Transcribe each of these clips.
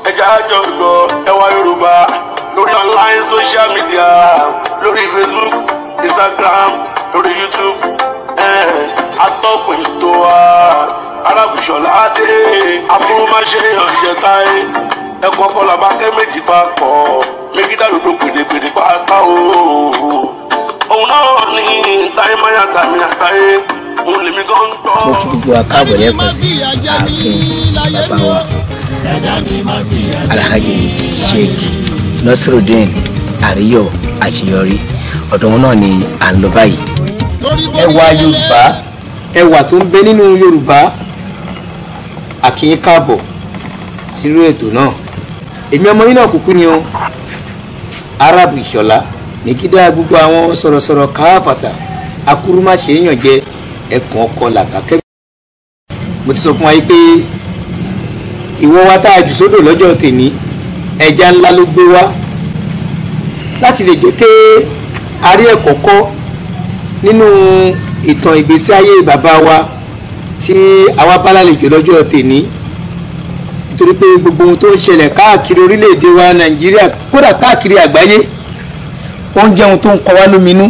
ẹja jọ̀gbọ́ ẹwà Yorùbá lórí online social media lórí Facebook Instagram lórí YouTube atọ́kùn ètò wa arábìṣọ́lá adé afúrúmáṣe ọ̀jẹ̀ta ẹ̀kọ́ kọlàbá kẹ́ méjì papọ̀ méjìdá lòdò pèdèpèdè pátá òun náà ní táyémáyà tàmí àtàyé òun lèmi gan tọ́. mo kí gbogbo akáàbọ̀ lẹ́ẹ̀kan sí ààfin bàbá wa Alhaji Sheikh N.M.Àríyò-Àséyorí ọ̀dọ̀ wọn náà ni à ń lọ báyìí. ẹwà Yorùbá ẹwà tó ń bẹ nínú Yorùbá a kí yín káàbọ̀ sínú ètò náà èmi ọmọ yín náà kúkú ni o Arabu Ìṣọ̀lá ní kí dá gbogbo àwọn sọ̀rọ̀sọ̀rọ̀ káfàtà akúrúmáṣe èèyàn jẹ ẹkùn ọkọ làbákẹ́. mo ti sọ fún wa yìí pé ìwọ wa tá a jù sódò lọ́jọ́ tèmi ẹja ńlá ló gbé wá láti lè jẹ́ kí a rí ẹ̀kọ́ kọ́ nínú ìtàn ìgbésí ayé bàbá wa tí àwa bá lálejò lọ́jọ́ tèmi nítorí pé gbogbo ohun tó ń ṣẹlẹ̀ káàkiri orílẹ̀-èdè wa Nàìjíríà kódà káàkiri àgbáyé ó ń jẹ́ ohun tó ń kọ wá lóminú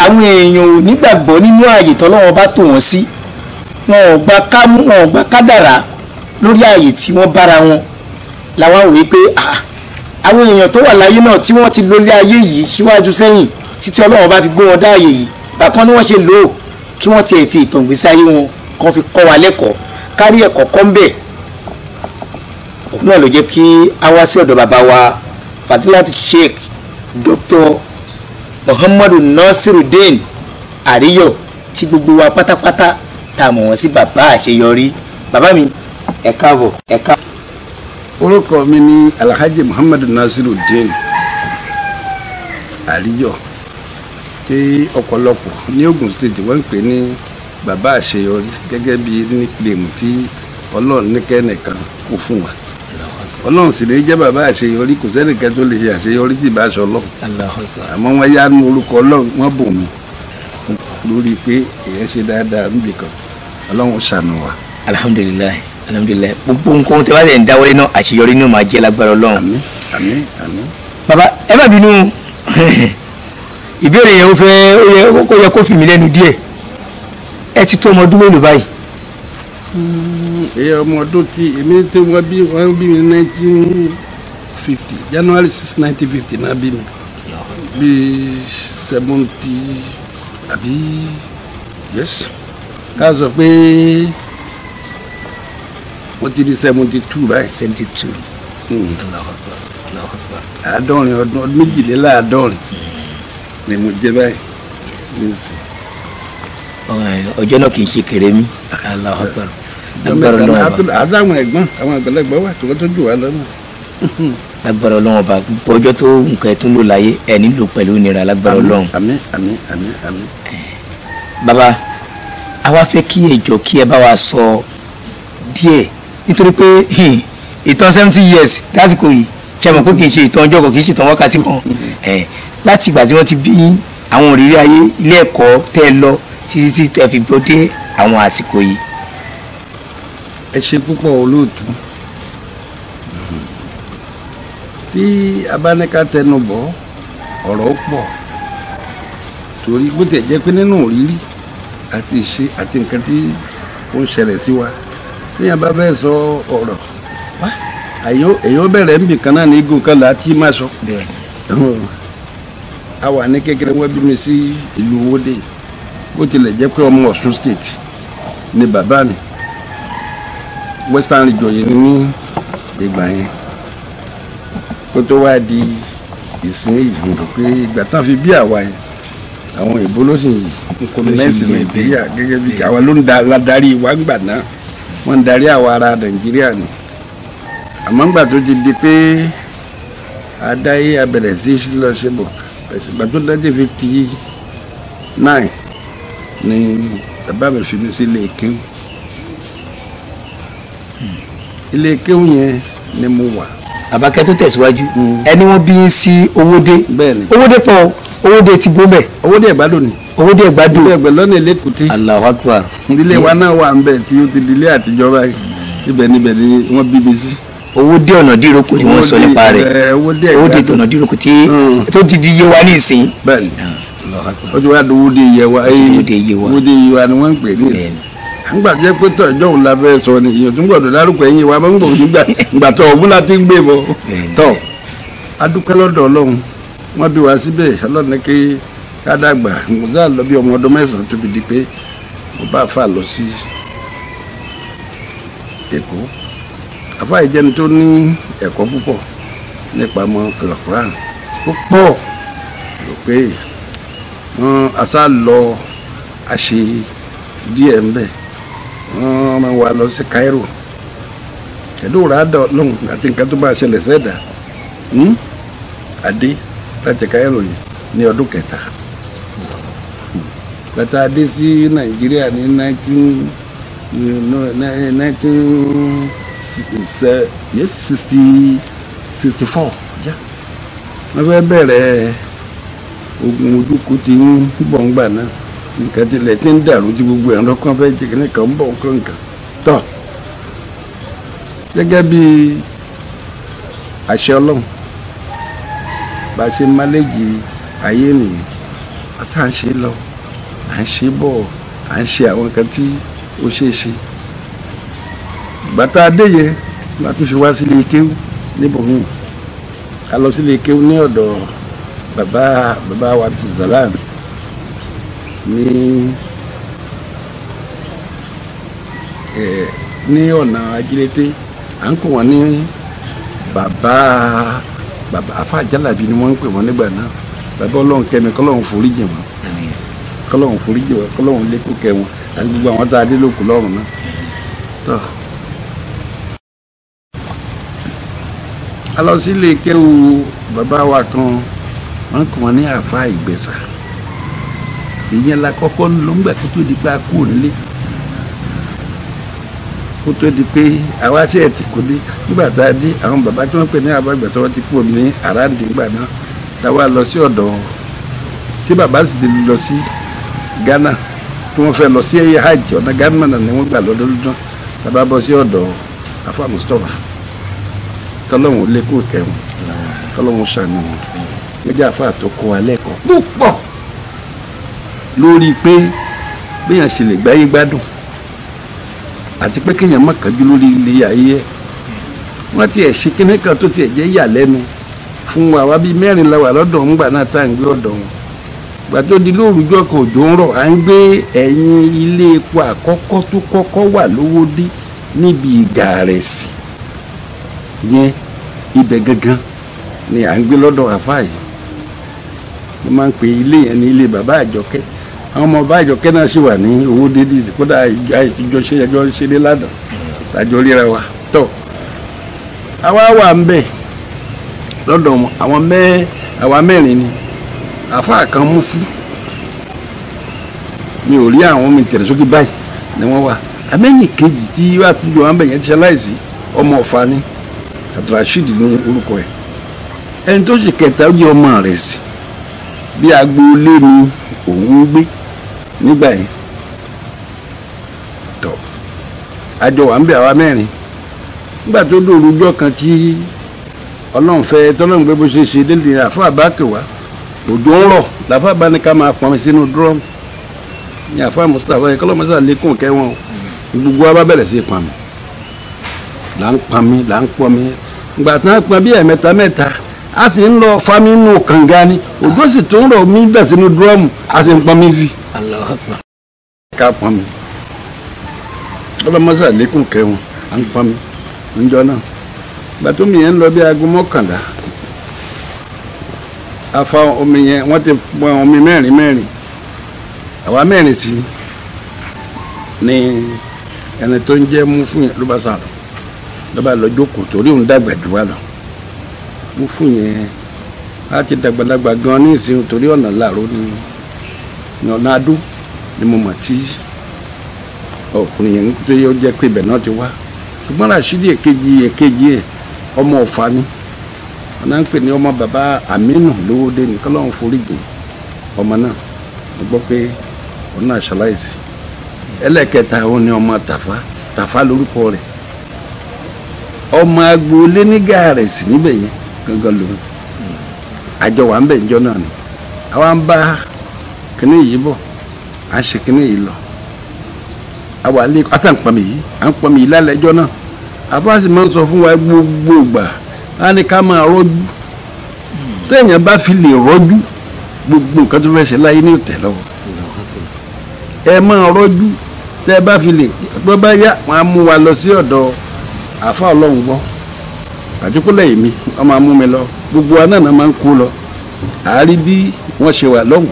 àwọn èèyàn ò nígbàgbọ́ nínú ààyè tọ́lọ́wọ́n bá tò wọ́n sí wọn ò gba kádàrá lórí ààyè tí wọ́n bára wọn làwọn wòye pé àwọn èèyàn tó wà láyé náà tí wọ́n ti lólé ayé yìí síwájú sẹ́yìn títí Ọlọ́run bá fi gbé wọn dá ààyè yìí bákan ni wọ́n ṣe lò ó kí wọ́n tiẹ̀ fi ìtàn ìgbésí ayé wọn kan fi kọ́ wa lẹ́kọ̀ọ́ kárí ẹ̀kọ́ kọ́ ń bẹ̀. òun náà ló jẹ́ kí a wá sí ọ̀dọ̀ bàbá wa Fadilat Sheikh Dr. Muhammadu Nasiruddin Àríyò tí gbogbo wa pátápátá tá a mọ̀ wọ́n sí bàbá àṣeyọrí. bàbá mi ẹ káàbọ̀ ẹ ká. orúkọ mi ni Alhaji Muhammadu Nasiruddin Àríyò tí ọ̀pọ̀lọpọ̀ ní Ògùn State wọ́n ń pè ní bàbá àṣeyọrí gẹ́gẹ́ bí nípìnlẹ̀ tí Ọlọ́run ní kẹ́nìkan kó fún wa. Ọlọ́run sì lè jẹ́ bàbá àṣeyọrí kò sẹ́nìkan tó lè ṣe àṣeyọrí tí ìbá aṣọ Ọlọ́run. àmọ́ wọ́n yá nu orúkọ Ọlọ́run wọ́n bò mí lórí pé èèyàn ṣe dáadáa níbi kan Ọlọ́run ṣàánú wa. alhamdulilayi alhamdulilayi gbogbo nǹkan tí wàá lè ń dáwọ́lé náà àṣeyọrí náà máa jẹ́ lágbára Ọlọ́run. àmín àmín àmín. bàbá ẹ má bínú ìbéèrè yẹn ó yẹ kó fi mí lẹ́nu díẹ̀ ẹ ti tó ọmọ ọdún mélòó báyìí. ọmọ ọdún tí èmi tí wọ́n bí mi 1950 January 6 1950 náà bí mi bí 70 àbí yes ká sọ pé wọ́n ti di 72 báyìí. 72. àádọ́rin ọdún méjìléláàádọ́rin ni mo jẹ báyìí. ọjọ́ náà kì í ṣe kéré mi. Allahu Akbar. lágbára Ọlọ́run ọba. àdáwọn ẹ̀gbọ́n àwọn àgbàlagbà wà tó jù wá lọ́nà. lágbára Ọlọ́run ọba gbogbo ọjọ́ tó nǹkan ẹ̀ tún lò láyé ẹ̀ nílò pẹ̀lú ìnira lágbára Ọlọ́run. àmín àmín àmín àmín. bàbá àwa fẹ́ kí ẹ jọ̀ọ́ kí ẹ bá wa sọ díẹ̀ nítorí pé ìtàn 70 years lásìkò yìí ṣe mọ̀ pé kì í ṣe ìtàn ọjọ́ kan kì í ṣe ìtàn wákàtí kan láti ìgbà tí wọ́n ti bí àwọn òrírí ayé ilé ẹ̀kọ́ tẹ́ ẹ lọ títí tí ẹ fi gbọ́ dé àwọn àsìkò yìí. ẹ ṣe púpọ̀ olóòtú tí abáníká tẹnu bọ̀ ọ̀rọ̀ pọ̀ torí bó tẹ̀ jẹ́ pé nínú òrírí àti ìṣe àti nǹkan tí ó ń ṣẹlẹ̀ sí wa níyàn bá fẹ́ sọ ọ̀rọ̀ èyí ó bẹ̀rẹ̀ níbi kan náà ní igun kan láti máa sọ. a wà ní kékeré wọ́n bí mi sí ìlú Owódé bó tilẹ̀ jẹ́ pé ọmọ Ọ̀ṣun state ni bàbá mi western region yìí ní ìgbà yẹn kó tó wá di ìsìn yìí mọ̀ pé ìgbà tán fi bí àwa yẹn àwọn ìbò ló sì kọlọmẹ́sì Nàìjíríà gẹ́gẹ́ bí àwa ló ń darí wa gbà náà wọ́n ń darí àwa ará Nàìjíríà ni àmọ́ ńgbà tó ti di pé adáyé abẹ̀rẹ̀ sí lọ ṣe bọ̀ ìgbà tó dájú 59 ni bàbá mi fi mi sí ilé kéwù ilé kéwù yẹn ni mo wà. àbákẹ́ tó tẹ̀síwájú ẹni wọ́n bí sí Owódé. bẹ́ẹ̀ni Owódé pọ̀ Owódé ti bó bẹ̀. Owódé Ẹ̀gbádò ni. Owódé Ẹ̀gbádò. ilé ẹgbẹ́ lọ́nà Ẹlẹ́kùtì. Allahu Akbar. ilé wa náà wà ń bẹ̀ tí ó ti di ilé àtijọ́ báyìí ibẹ̀ níbẹ̀ ni wọ́n bí mi sí. owó dé ọ̀nà díroko ni wọ́n sọ nípa rẹ̀ owó dé ọ̀nà díroko tí tó ti di iye wa ní ìsìn. bẹ́ẹ̀ni ó ti wá di owó dé iye wa owó dé iye wa ni wọ́n ń pè ní ìsìn. nígbà tí ẹ pé tọ̀ ìjọ òun la fẹ́ sọ ni ìyẹn tó ń gbọ́dọ̀ dárúkọ ẹ̀yìn wa máa ń gbọ́ nígbà tó ọ̀gbun láti ń gbé bọ̀ tọ̀ adúpẹ́ lọ́dọ̀ Ọlọ́run wọ́n bí wa síbẹ̀ Ọlọ́run ní kí ká dàgbà mo dá lọ bí ọmọ ọdún 9 tó fi di pé mo bá fà lọ sí Èkó àfáà ìjẹni tó ní ẹ̀kọ́ púpọ̀ nípa ọmọ Al-Qur'an púpọ̀ ló pé wọ́n asá lọ àṣe díẹ̀ ń bẹ̀ wọ́n máa wà lọ sí Cairo ẹ̀dùnrà àdọ̀ lóhùn àti nǹkan tó bá ṣẹlẹ̀ sẹ́dà adé láti Cairo yìí ní ọdún 3 bàtà adé sí Nàìjíríà ní 1964 wọ́n fẹ́ bẹ̀rẹ̀ ogun ojúkú tí ń bọ̀ ń gbà náà nǹkan tilẹ̀ tí ń dàrú tí gbogbo ẹ̀rọ kan fẹ́ jẹ́ kí nìkan ń bọ̀ nǹkan tọ̀ gẹ́gẹ́ bí àṣẹ Ọlọ́run bá a ṣe máléjì ayé nìyí a sá ń ṣe lọ à ń ṣe bọ̀ à ń ṣe àwọn nǹkan tí ó ṣeé ṣe bàtà adéyẹ bá tún ṣe wá sílé kéwú níbòmíì a lọ sílé kéwú ní ọ̀dọ̀ bàbá wa ti zalam ní ọ̀nà ajílété à ń kó wọn ní bàbá afa jalabi ni wọ́n ń pè wọ́n nígbà náà bàbá Ọlọ́run kẹ́mi kọ́lọ́run foríjì wọn kọ́lọ́run foríjì wọn kọ́lọ́run lékún kẹ́ wọn àti gbogbo àwọn tá a dé lókun lọ́rùn náà tọ́ a lọ sílé kéwu bàbá wa kan wọ́n kọ́ wọn ní àfa Ìgbésà ìyẹn la kọ́kọ́ ló ń gbà tó di pé a kú nílé kó tó di pé àwa ṣe ẹ̀ tí kò dé nígbà tá a dé àwọn bàbá tí wọ́n pè ní àbá Ìgbésà wọ́n ti kú ní àràǹdì nígbà náà táwa lọ sí ọ̀dọ̀ tí bàbá sì ti lọ sí Ghana tí wọ́n fẹ́ lọ sí hajj ọ̀nà Ghana náà ni wọ́n gbà lọ́dọọdún bàbá bọ́ sí ọ̀dọ̀ afa Mustapha kọ́lọ́hún lẹ́kọ̀ọ́ kẹwọn kọ́lọ́hún ṣàánú wọn gẹ́gẹ́ afa tó kọ́ wa lẹ́kọ̀ọ́ púpọ̀ lórí pé béèyàn ṣe lè gbáyé gbádùn àti pé kéèyàn má kánjú lórí ilé ayé ẹ̀ wọ́n tiẹ̀ ṣe kíní kan tó tiẹ̀ jẹ́ ìyàlẹ́nu fún wa wá bíi 4 la wà lọ́dọ̀ ńgbà náà tá à ń gbé ọ̀dọ̀ wọn gbà tó di lórúkọ kan òjò ń rọ̀ à ń gbé ẹ̀yìn ilé epo àkọ́kọ́ tó kọ́kọ́ wà lówódé níbi Ìgàrẹ̀sì yẹn ibẹ̀ gangan ni à ń gbé lọ́dọ̀ àfáà yìí wọ́n máa ń pe ilé yẹn ní ilé bàbá Àjọkẹ́ àwọn ọmọ bàbá Àjọkẹ́ náà sì wà ní owódé dídì kódà ìjọ ṣe dé ládàá lájọ ríra wa tọ́ àwa wà ń bẹ̀ lọ́dọ̀ àwa mẹ́rin ni àfáà kan mú fún mi ò rí àwọn mi tẹ̀lé sókè báyìí ni wọ́n wà amẹ́yìn kejì tí wàá tún jọ wọn bẹ̀ yẹn ti ṣaláìsí ọmọ ọ̀fà ni Abdulrasheed ní orúkọ ẹ̀ ẹni tó ṣe kẹta ó jẹ́ ọmọ rẹ̀ sí bí agboolé ni òun ń gbé nígbà yẹn tọ́ àjọ wà ń bẹ̀ àwa mẹ́rin nígbà tó dòru ọjọ́ kan tí Ọlọ́run fẹ́ tọ́lọ́run gbé bó ṣe ṣe délé àfáà bá kè wá òjò ń rọ̀ làfáà bá ní ká máa pọnmi sínú dúrọ́mù ní àfáà Mustapha yẹn kọ́lọ́mọ́sá lékún kẹ́wọ́n gbogbo wa bá bẹ̀rẹ̀ sí pọnmi là ń pọnmi ìgbà tí wọ́n pọn bí ẹ̀mẹ́ta a sì ń lọ fami nù kànga ni òjò sì tó ń rọ̀ mí bẹ̀ sínú dúrọ́mù a sì ń pọnmi sí ká pọnmi kọ́lọ́mọ́sá lékún kẹ́wọ́n à ń pọnmi níjọ́ náà gbàtó mi yẹn ń lọ bí aago 11 afa omi yẹn wọ́n ti pọn omi mẹ́rin àwa mẹ́rin sí ni ẹni tó ń jẹ́ mú fún yẹn ló bá sá lọ lọ jókòó torí òun dàgbà jù wá lọ mú fún yẹn a ti dàgbàlagbà gan ní ìsìn torí ọ̀nà làró ní ọ̀nà adó ni mo mọ̀ tí ọkùnrin yẹn tó yẹ ó jẹ́ pé ibẹ̀ náà ti wá ṣùgbọ́n Rashidi èkejì ẹ̀ ọmọ ọ̀fà ni wọn náà ń pè ní ọmọ bàbá Aminu lówódé ní kọ́lọ́hún foríjì ọmọ náà mo gbọ́ pé òun náà ṣaláìsí ẹlẹ́kẹta òun ni ọmọ Tàfá lórúkọ rẹ̀ ọmọ agboolé ní gàrẹ́sì níbẹ̀ yẹn gangan lòun àjọ wà ń bẹ̀ níjọ́ náà ni àwa ń bá kíní yìí bọ̀ à ń ṣe kíní yìí lọ àwa lè àti à ń pọnmi yìí lálẹ́ ẹjọ́ náà àfáàsì máa ń sọ fún wa gbogbo ìgbà á ní ká máa rọ́jú téèyàn bá fi lè rọ́jú gbogbo nǹkan tó fẹ́ ṣe láyé ní ìtẹ̀ lọ́wọ́ ẹ máa rọ́jú tẹ́ ẹ bá fi lè gbọ́ bá yá wọn á mú wa lọ sí ọ̀dọ̀ àfa ọlọ́run gbọ́ àtikúlẹ̀ èmi wọ́n máa mú mi lọ gbogbo wa náà máa ń kó lọ àárí bí wọ́n ṣe wà lọ́hùn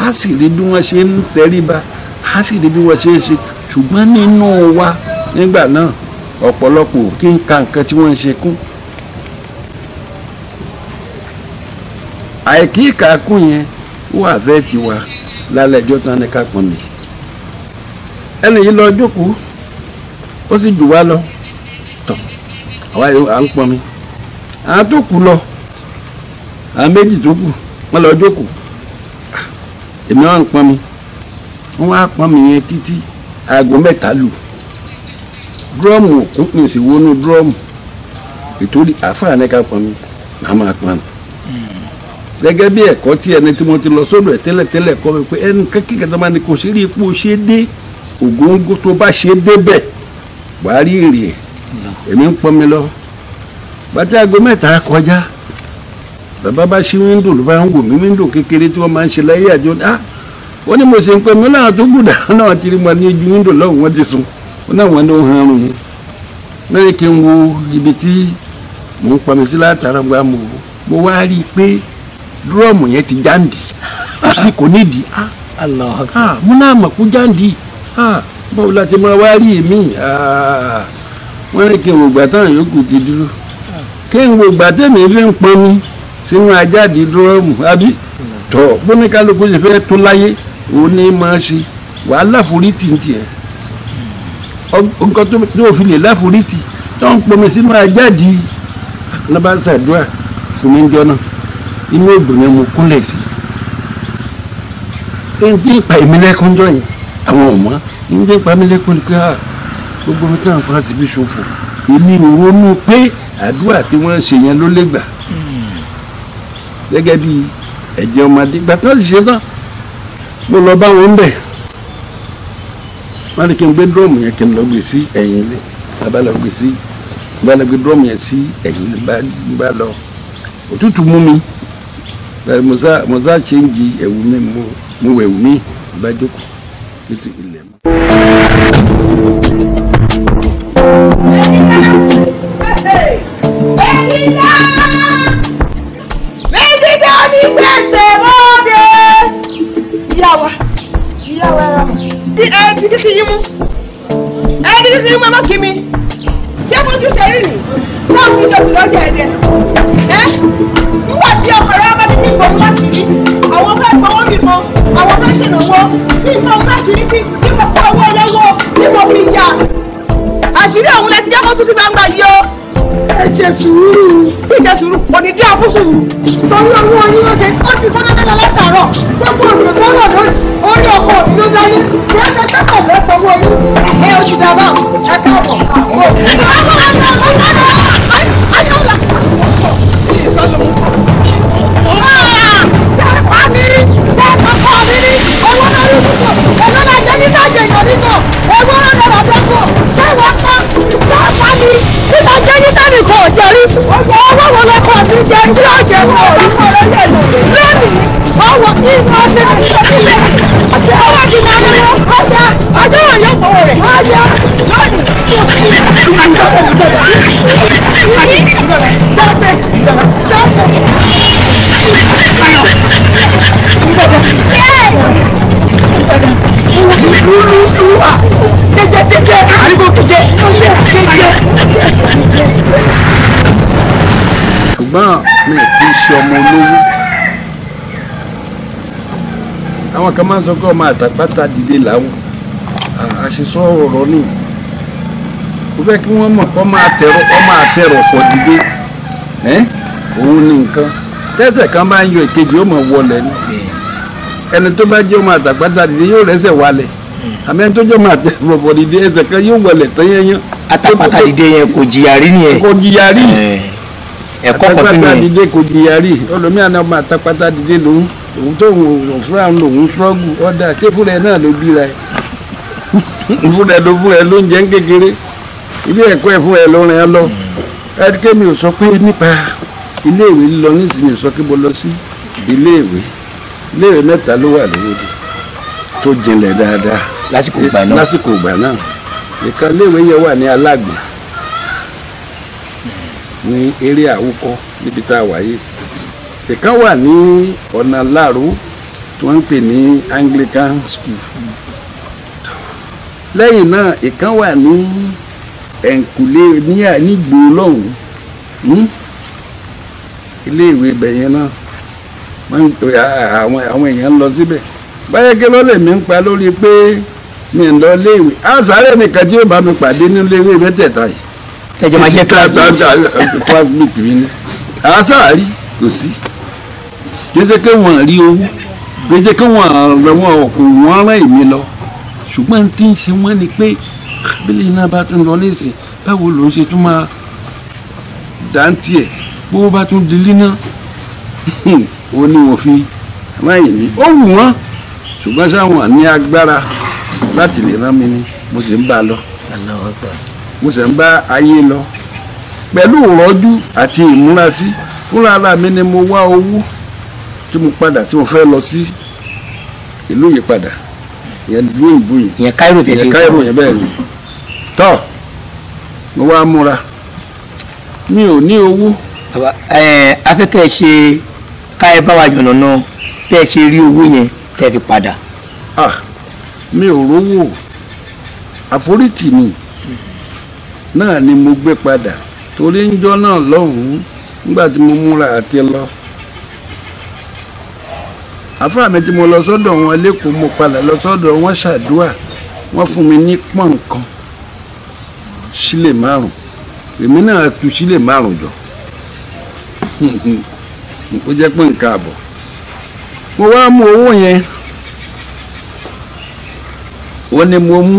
á sì rí bí wọ́n ṣe ń tẹríba á sì rí bí wọ́n ṣe ń ṣe ṣùgbọ́n nínú wa nígbà náà ọ̀pọ̀lọpọ̀ kí n ka nǹkan tí wọ́n ń ṣe kún àìkí ìkàkùn yẹn wà fẹ́ ti wà lálẹ́ ẹjọ́ tán ní ká pọn mi ẹni yìí lọ jókòó ó sì jù wá lọ tọ̀ àwa yóò à ń pọn mi àwọn tó kù lọ àwọn méjì tó kù wọ́n lọ jókòó èmi wà ń pọn mi wọ́n á pọn mi yẹn títí aago 3 lù dúrọ́ọ̀mù òkú ní sì wọnú dúrọ́ọ̀mù ìtòrí àáfàá ní ká pọn mi màá máa pọn mi gẹ́gẹ́ bí ẹ̀kọ́ tí ẹni tí mo ti lọ sọ́dọ̀ ẹ̀ tẹ́lẹ̀tẹ́lẹ̀ kọ́ mi pé ẹni kékeré tó máa ní kò sí rí ipò ṣe dé ògóńgó tó bá ṣe débẹ̀ wàá rí èrè ẹ̀ èmi ń pọn mi lọ bàtí aago 3 kọjá bàbá bá ṣí wíńdò ló bá ń wò mí wíńdò kékeré tí wọ́n máa ń ṣe láyé àjọ wọ́n ní mo ṣe ń pẹ́ mi láwọn tó gùdà náà ti rí wọn ní ojú wíńdò lọ́hùn wọ́n ti sùn wọ́n náà wọ́n ní ó hàn rùn yẹn lẹ́yìn kí n wo ibi tí mò ń pọn mi sí látara gba mo wá rí i pé dúrọ́ọ̀mù yẹn ti jáǹdì kò sí kò nídìí mo náà mọ̀ kó jáǹdì báwo la ti máa wá rí èmi wọ́n ní kí n wò gbà táwọn yòókù ti dúró kí n wò gbà tẹ̀mí fi ń pọn mi sínú ajáde dúrọ́ọ̀mù àbí tọ́ bóníkálukú ṣe fẹ́ tó láyé òun ní máa ṣe wàhálà forítì ń tiẹ̀ nǹkan tó fi lè láforítì tó ń pọn mi sínú ajáde lábàṣàdúrà fún mi ń jọ náà inú odò ni mo kúnlẹ̀ sí ẹni tí ń pa èmi lẹ́kúnjọ́ yẹn àwọn ọ̀mọ́ ẹni tí ń pa èmi lẹ́kún ni pé gbogbo mi tí wọ́n fara síbi ṣòfò èmi ò ronú pé àdúrà tí wọ́n ń ṣe yẹn ló lè gbà gẹ́gẹ́ bí ẹ̀jẹ̀ ọmọdé gbà tó ti ṣe tán mo lọ bá wọn ń bẹ̀ wọ́n ní kí n gbé dúrọ́ọ̀mù yẹn kí n lọ gbé sí ẹ̀yìn ilé bá lọ gbé sí bá lọ gbé dúrọ́ọ̀mù yẹn sí ẹ̀yìn ilé bá lọ òtútù mú mi mọ̀sá ṣéǹjì ẹ̀wù mi mo wẹ̀wù mi bá jókòó títí ilẹ̀ mọ́. Mẹ́tìdá ní gbèsè mọ́ọ̀dé. Ìyàwó ẹ̀rọ ẹ̀ ti kí yín mú ẹ̀ ti kí yín mú ẹ̀ má kí mi ṣé fojú ṣe rí ni náà fi jòkì lọ́jọ́ ẹ̀dẹ̀ nígbà tí ọkọ̀ rẹ̀ bá ti ní gbòmù láṣìírí àwọn fẹ́ gbowó mi mọ́ àwọn fẹ́ ṣèlówó bí gbòmù láṣìírí tí mo kó owó lọ́wọ́ tí mo fi yà àṣírí ọ̀hún lẹ ti jẹ́ kó tún sí gbangba yìí o. ẹ ṣe sùúrù. kí ẹ ṣe sùúrù kò ní díẹ̀ fún sùúrù. torí owó yín ó ti sọ́nà náà látàárọ̀ gbogbo òyìnbó tó rọ̀ lórí orí ọkọ̀ mi ló dáyé tí ẹ ṣe kẹ́kọ̀ọ́ fẹ́ sanwó yín ẹ ó ti dábà ẹ káàbọ̀. Owó wo lọkọ̀ mi jẹ tí ó jẹ wọ̀ ọ́ lónìí ọwọ́ ìwọ ọdún ní ìṣẹ́lẹ̀ àti ọwọ́ ti máa lọ́wọ́ ọjà ọjọ́ wọn yóò fọwọ́ rẹ̀ ọjà ṣùgbọ́n mi ò kí ń ṣe ọmọ olówó àwọn kan máa ń sọ pé ọmọ àtàpátá dìde làwọn àṣìṣọ́ ọ̀rọ̀ ni mo fẹ́ kí wọ́n mọ̀ kọ́ máa tẹ̀rọ̀ sọ dìde òun ni nǹkan tẹ́sẹ̀ kan bá ń yọ ìkejì ó mọ̀ wọlé ni ẹni tó bá jẹ́ ọmọ àtàpátá dìde yóò rẹ́sẹ̀ wálẹ̀ àmì ẹni tó jẹ́ ọmọ àtẹ̀rọ̀ sọ dìde ẹsẹ̀ kan yóò wọlé tán yẹn atapata dìde yẹn kò jìyà rí nìyẹn. kò jìyà rí. ẹ̀kọ́ kan tún atapata yẹn. dìde kò jìyà rí ọlọ́mìíràn náà máa atapata dìde lòun tó fúnra lòun ṣọ́ọ̀gù ọ̀dà ṣé fúnra ẹ̀ náà ló bíra ẹ̀ fúnra ẹ̀ ló ń jẹ́ ń kékeré ilé ẹ̀kọ́ ẹ̀ fúnra ẹ̀ ló rìn án lọ ẹ̀ẹ́dẹ́gbẹ́ mi ò sọ pé nípa iléèwé lílọ nísìnyí sọ pé mo lọ sí iléèwé mẹ́ta ló wà lówódì tó jinlẹ̀ dáadáa lásìkò ìgbà náà. ìkan iléèwé yẹn wà ní Alágbọ̀n ní eré àwùkọ níbi tá a wà yìí ìkan wà ní ọ̀nà Láàrú tí wọ́n ń pè ní Anglican School lẹ́yìn náà ìkan wà ní ẹ̀ǹkùlé nígbò lọ́hùn iléèwé ibẹ̀ yẹn náà àwọn èèyàn ń lọ síbẹ̀ báyẹ̀ kí ló lè mí ń pa lórí pé mi ń lọ léèwé àṣàrẹ́ nìkan tí yóò bá mi pàdé nínú léèwé mẹ́tẹ̀ẹ̀ta yìí tẹ̀jọ́ máa jẹ́ classmate mi ni àṣàrí kò sí kí ṣe kí wọ́n rí owó kí ṣe kí wọ́n rán èmi lọ ṣùgbọ́n tí ń ṣe wọ́n ni pé bílẹ̀ iná bá tún lọ nísìn báwo ló ń ṣe tún máa dáńtì ẹ̀ bó bá tún dilí náà ó ní wọ́n fi ráyìn mi ó wù wọ́n ṣùgbọ́n sáwọn ní agbára láti lè rán mi ni mo sì ń bá a lọ mo sì ń bá ayé lọ pẹ̀lú ìrọ́jú àti ìmúrasí fúnra ara mi ni mo wá owó tí mo padà tí mo fẹ́ lọ sí ìlú yìí padà ìyẹn ìlú òyìnbó yìí ìyẹn Cairo tẹ̀ ṣe Cairo yẹn bẹ́ẹ̀ ni tọ́ mo wá múra mi ò ní owó. afẹ́kẹ́ ṣe káyọ̀ bá wa yànnà náà tẹ́ ẹ ṣe rí owó yẹn tẹ́ ẹ fi padà. mi ò rówó àforítì ni náà ni mo gbé padà torí ń jọ́ náà lọ́hùn-ún nígbà tí mo múra àti lọ. àfáà mi tí mo lọ sọ́dọ̀ wọn lẹ́kọ̀ọ́ mo padà lọ sọ́dọ̀ wọn ṣàdúrà wọ́n fún mi ní pọ́n kan sílè 5 èmi náà tu sílè 5 jọ ó jẹ́ pé nǹkan àbọ̀ mo wá mú owó yẹn wọ́n ní mo mú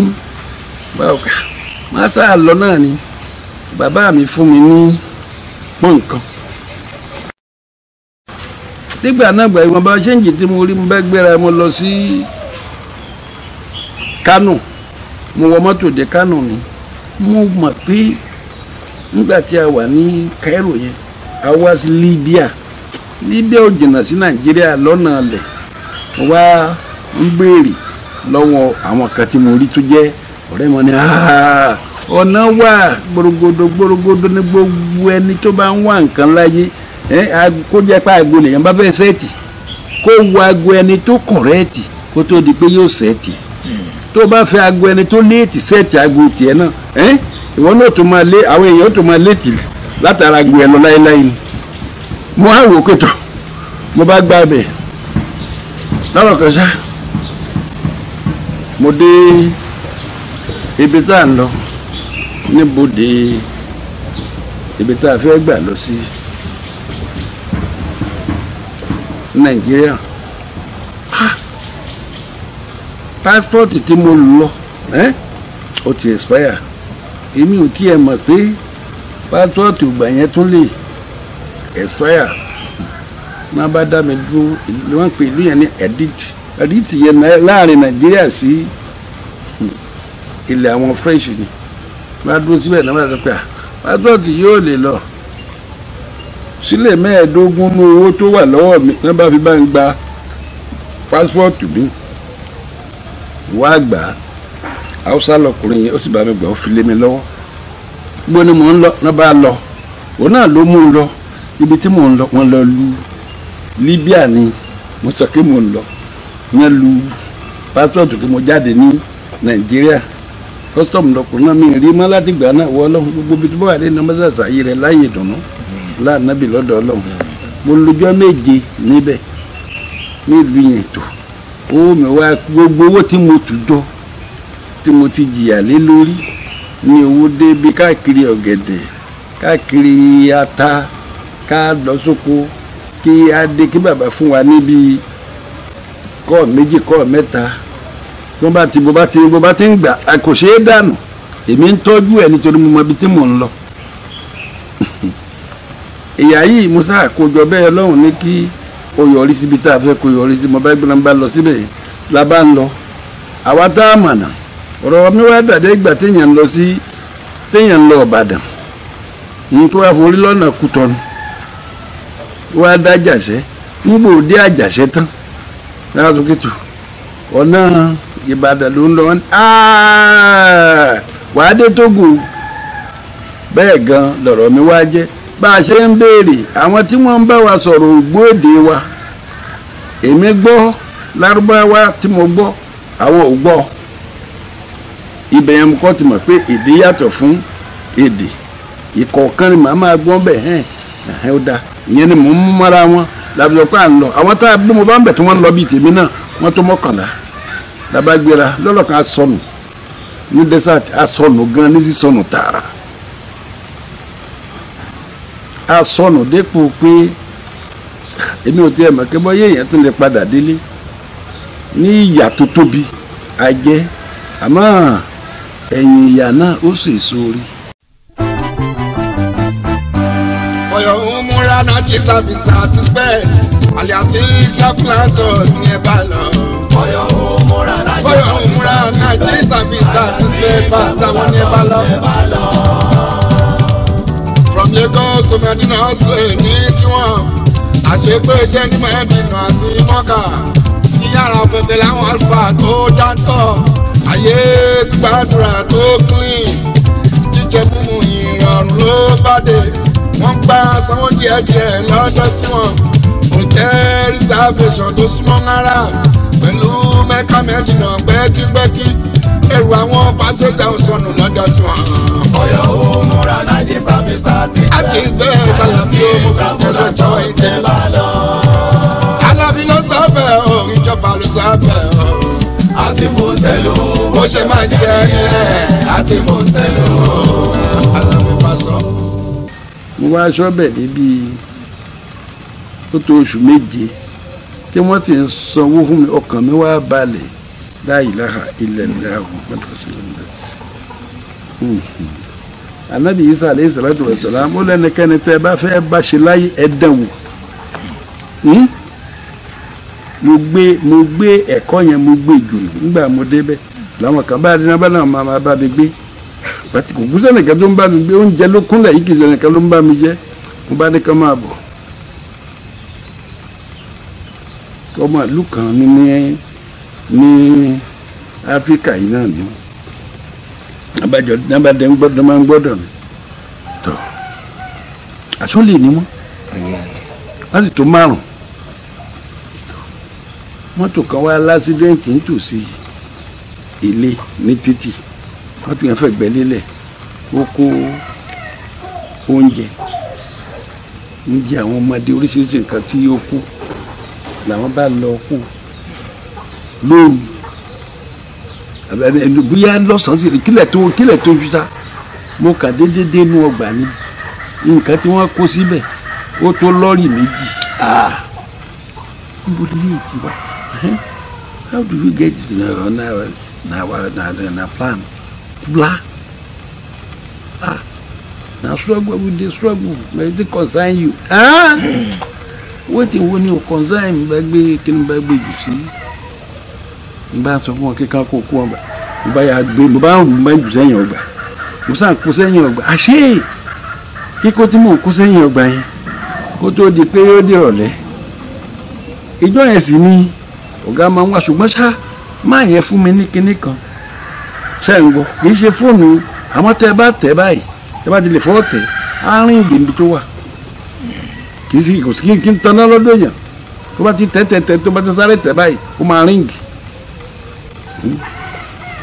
báwo ká máa sáà lọ náà ni bàbá mi fún mi ní pọ́n kan nígbà náà gbà ìwọ̀n bá ṣéǹjì tí mo rí mo bá gbéra mo lọ sí Kánò mo wọ mọ́tò dé Kánò ni mo mọ̀ pé nígbà tí a wà ní Cairo yẹn a wá sí Libya ò jìnnà sí Nàìjíríà lọ́nà alẹ̀ wá ń béèrè lọ́wọ́ àwọn kan tí mo rí tó jẹ́ ọ̀rẹ́ wọn ni ọ̀nà wà gbòrògbòdò ní gbogbo ẹni tó bá ń wá nǹkan láyé kó jẹ́ pé aago lèèyàn bá fẹ́ sẹ́ẹ̀tì kó wo aago ẹni tó kọ̀rẹ́ẹ̀tì kó tó di pé yóò sẹ́ẹ̀tì tó bá fẹ́ aago ẹni tó léètì sẹ́ẹ̀tì aago tiẹ̀ náà ìwọ náà tó máa lé àwọn èèyàn tó máa léètì látara aago ẹ lọ láéláé ni mo á wò kótó mo bá gbá bẹ̀ lọ́rọ̀ kan ṣá mo dé ibi tá à ń lọ níbodè ibi tá a fẹ́ gbà lọ sí Nàìjíríà pásítọ̀tì tí mo lọ ó ti expire èmi ò tiẹ̀ mọ̀ pé pásítọ̀tì ìgbà yẹn tún lè expire náà bá dá mi dúró wọ́n pè ìlú yẹn ní ẹ̀díìtì yẹn láàrin Nàìjíríà sí ilẹ̀ àwọn French ni bá dúró síbẹ̀ náà bá sọ pé pásítọ̀tì yóò lè lọ sílẹ̀ 15 ní owó tó wà lọ́wọ́ mi náà bá fi bá ń gba pásítọ̀tì mi wá gbà á Haúsá lọkùnrin yẹn ó sì bá mi gbà ó fi lé mi lọ́wọ́ gbọ́ ni mò ń lọ náà bá lọ òun náà ló mú un lọ ibi tí mò ń lọ wọ́n lọ lu Libya ni mo sọ pé mò ń lọ wọ́n lu pásítọ̀tì tí mo jáde ní Nàìjíríà kọ́sítọ́ọ̀mù lọkùnrin náà mi rí mọ́ láti gbà náà wọ́ ọlọ́run gbogbo ibi tó bá wà ní nọ́mọ́sàsà yìí rẹ̀ láàyè dùnú láàánábì lọ́dọ̀ ọlọ́run mo lọ́jọ́ 7 níbẹ̀ nílùú yẹn tó owó mi wá gbogbo owó tí mo tù jọ tí mo ti jìyà lé lórí ní owó dé bí káàkiri ọ̀gẹ̀dẹ̀ káàkiri ata ká lọ sóko kí á dé kí bàbá fún wa níbi kọ́ọ̀ 2 kọ́ọ̀ 3 bó bá ti ń gbà kò ṣeé dànù èmi ń tọ́jú ẹ̀ nítorí mo mọ ibi tí mò ń lọ ìyá yìí musa àkójọ bẹ́ẹ̀ lọ́hùn ní kí o yọrí síbi tá a fẹ́ kó yọrí sí mo bá gbé bá lọ síbẹ̀ la bá ń lọ àwa tá a mọ̀nà ọ̀rọ̀ mi wá dàdé ìgbà téèyàn ń lọ Ìbàdàn ní tó wá forí lọ́nà Kútọ́nù wá dá Àjàṣẹ́ nígbò dé Àjàṣẹ́ tán lára tó kìtù ọ̀nà Ìbàdàn ló ń lọ wàá dé Tógò bẹ́ẹ̀ gan lọ̀rọ̀ mi wá jẹ́ bá a ṣe ń béèrè àwọn tí wọ́n ń bá wa sọ̀rọ̀ ògbóòde wa èmi gbọ́ lárúbáwá tí mo gbọ́ àwọn ò gbọ́ ibẹ̀ yẹn kọ́ ti mọ̀ pé èdè yàtọ̀ fún èdè ìkọ̀ọ̀kan ni màá máa gbọ́ bẹ́ẹ̀ ó dáa ìyẹn ni mò ń mú mọ́ra wọn làbíjọ pé à ń lọ àwọn tá a bí mo bá ń bẹ̀ tí wọ́n ń lọ bíi tèmi náà wọ́n tó 11 lábàgbéra lọ́lọ́kan asọnù ní desert asọnù gan ní sísọnù tààrà asọnù dépò pé èmi ò tiẹ̀ mọ̀ kí bọ́ yéèyàn tó lè padà délé ní ìyà tó tóbi ajẹ́ àmọ́ ẹ̀yìn ìyà náà ó sì sórí. ọ̀yọ̀ ń múra náà jí sàbìsà àti spẹ́ẹ̀ àlẹ́ àti claplantos ní ẹ bá lọ. ọ̀yọ̀ ń múra náà jí sàbìsà àti spẹ́ẹ̀ bá sáwọn ní ẹ bá lọ. from Lagos to Medina Australia ní tiwọn àṣepé jẹ́ ní Medina àti Mọ́kà sí yàrá pẹ̀pẹ̀ láwọn alfa tó jántọ̀ ayé gbàdúrà tó clean jíjẹ mímu ìrọ̀rùn ló bá dé wọ́n gba sanwó díẹ̀díẹ̀ lọ́jọ́ tí wọ́n hotel reservation tó súnmọ́ ńlára pẹ̀lú Mẹ́kà Mẹ́dínà pẹ́kípẹ́kí ẹrù àwọn pàṣẹjà òṣùwọ̀n lọ́jọ́ tí wọ́n. ọ̀yọ́ ò múra láti sàbísà àti bẹ́ẹ̀ sàlàbí ó mú kàkọ́ lọ́jọ́ ìtẹ́lá lọ. Alábí ló sábẹ̀ o ìjọba ló sábẹ̀ o. àti fún tẹ̀lú bó ṣe máa jẹ́ ẹ̀ àti fún tẹ̀lú. Alábí bá sọ. mo wá aṣọ bẹ̀ níbi ó tó oṣù méje tí wọ́n ti ń sanwó fún mi ọkàn mi wá balẹ̀ la ilaha illallah Muhammadur Rasulullah. Ànábì Ìsá alayhi salatu wa salam ó lẹ́nikẹ́ni tẹ́ bá fẹ́ bá ṣe láyé ẹ̀dẹ̀wò mo gbé ẹ̀kọ́ yẹn mo gbé jù nígbà mo débẹ̀ làwọn kan bá dín bá náà máa bá mi gbé pàtí kò gúúsẹ́ nìkan tó ń bá mi gbé oúnjẹ ló kúnlẹ̀ yìí kì í ṣe nìkan ló ń bá mi jẹ mo bá ní ká máa bọ̀ ọmọ ìlú kan ní Áfíríkà yìí náà ni abájọ nábàdé ń gbọ́dọ̀ máa ń gbọ́dọ̀ mi tọ́ àsọ́lé ni wọ́n sì tó 5 mọ́tò kan wá lásídẹ́ǹtì nítòsí ilé ní títì wọ́n tún yẹn fẹ́ gbẹ́ lélẹ̀ ó kó oúnjẹ àwọn ọmọdé oríṣiríṣi nǹkan tí ó kú làwọn bá lọ kú lóru bóyá lọ́sàn-án sí kílẹ̀ tó júta mo kà déédéé dénú ọgbà ni nǹkan tí wọ́n kó síbẹ̀ ó tó lọ́ọ̀rì 2 níbo ni yóò ti wá how do you get na plan bla na struggle we dey struggle but it concern you wetin wo ni o concern mi bá gbé kí ni bá gbé jù sí n bá sọ fún wọn kíkan kó kú ọgbà n bá yà gbé mo bá ń rù n bá jù sẹ́yìn ọgbà mo sàn kó sẹ́yìn ọgbà àṣé kíkó tí mò ń kó sẹ́yìn ọgbà yẹn kó tó di pé ó di ọ̀lẹ́ ìjọ yẹn sì ni ọ̀gá máa ń wá ṣùgbọ́n ṣá máa yẹ fún mi ní kinní kan ṣe ń gbọ́ kì í ṣe fóònù àmọ́ tẹ́ bá tẹ̀ báyìí tẹ́ bá ti lè fọ́ tẹ̀ á rìn ìgbèmí tó wà kì í sí kò sí kí n taná lọ́dọ̀ èèyàn tó bá ti tẹ̀ tó bá ti sáré tẹ̀ báyìí ó máa ríǹgì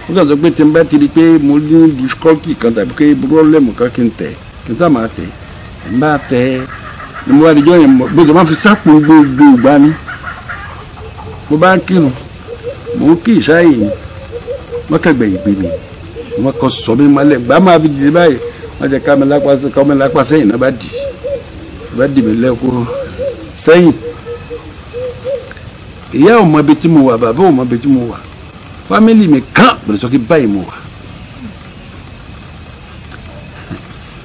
ó kàn sọ pé tí n bá ti di pé mo ní difficulty kan tàbí pé problem kan kí n tẹ̀ kí n sá máa tẹ̀ n bá tẹ̀ ni mo wá di jọ́ yẹn gbọ́dọ̀ máa fi sápò gbogbo ìgbà ni mo bá ń kírun mo ń kí ìṣáyè ni wọ́n kẹgbẹ́ ìgbé mi wọ́n kọ sọ mi mọ́lẹ̀ gbà máa fi dìde báyìí wọ́n jẹ́ ká mi lápá sẹ́yìn náà bá dì mí lẹ́kọ́ sẹ́yìn ìyá ò mọ ibi tí mo wà bàbá ò mọ ibi tí mo wà fámìlì mi kàn bẹ̀rẹ̀ sọ kí báyìí mo wà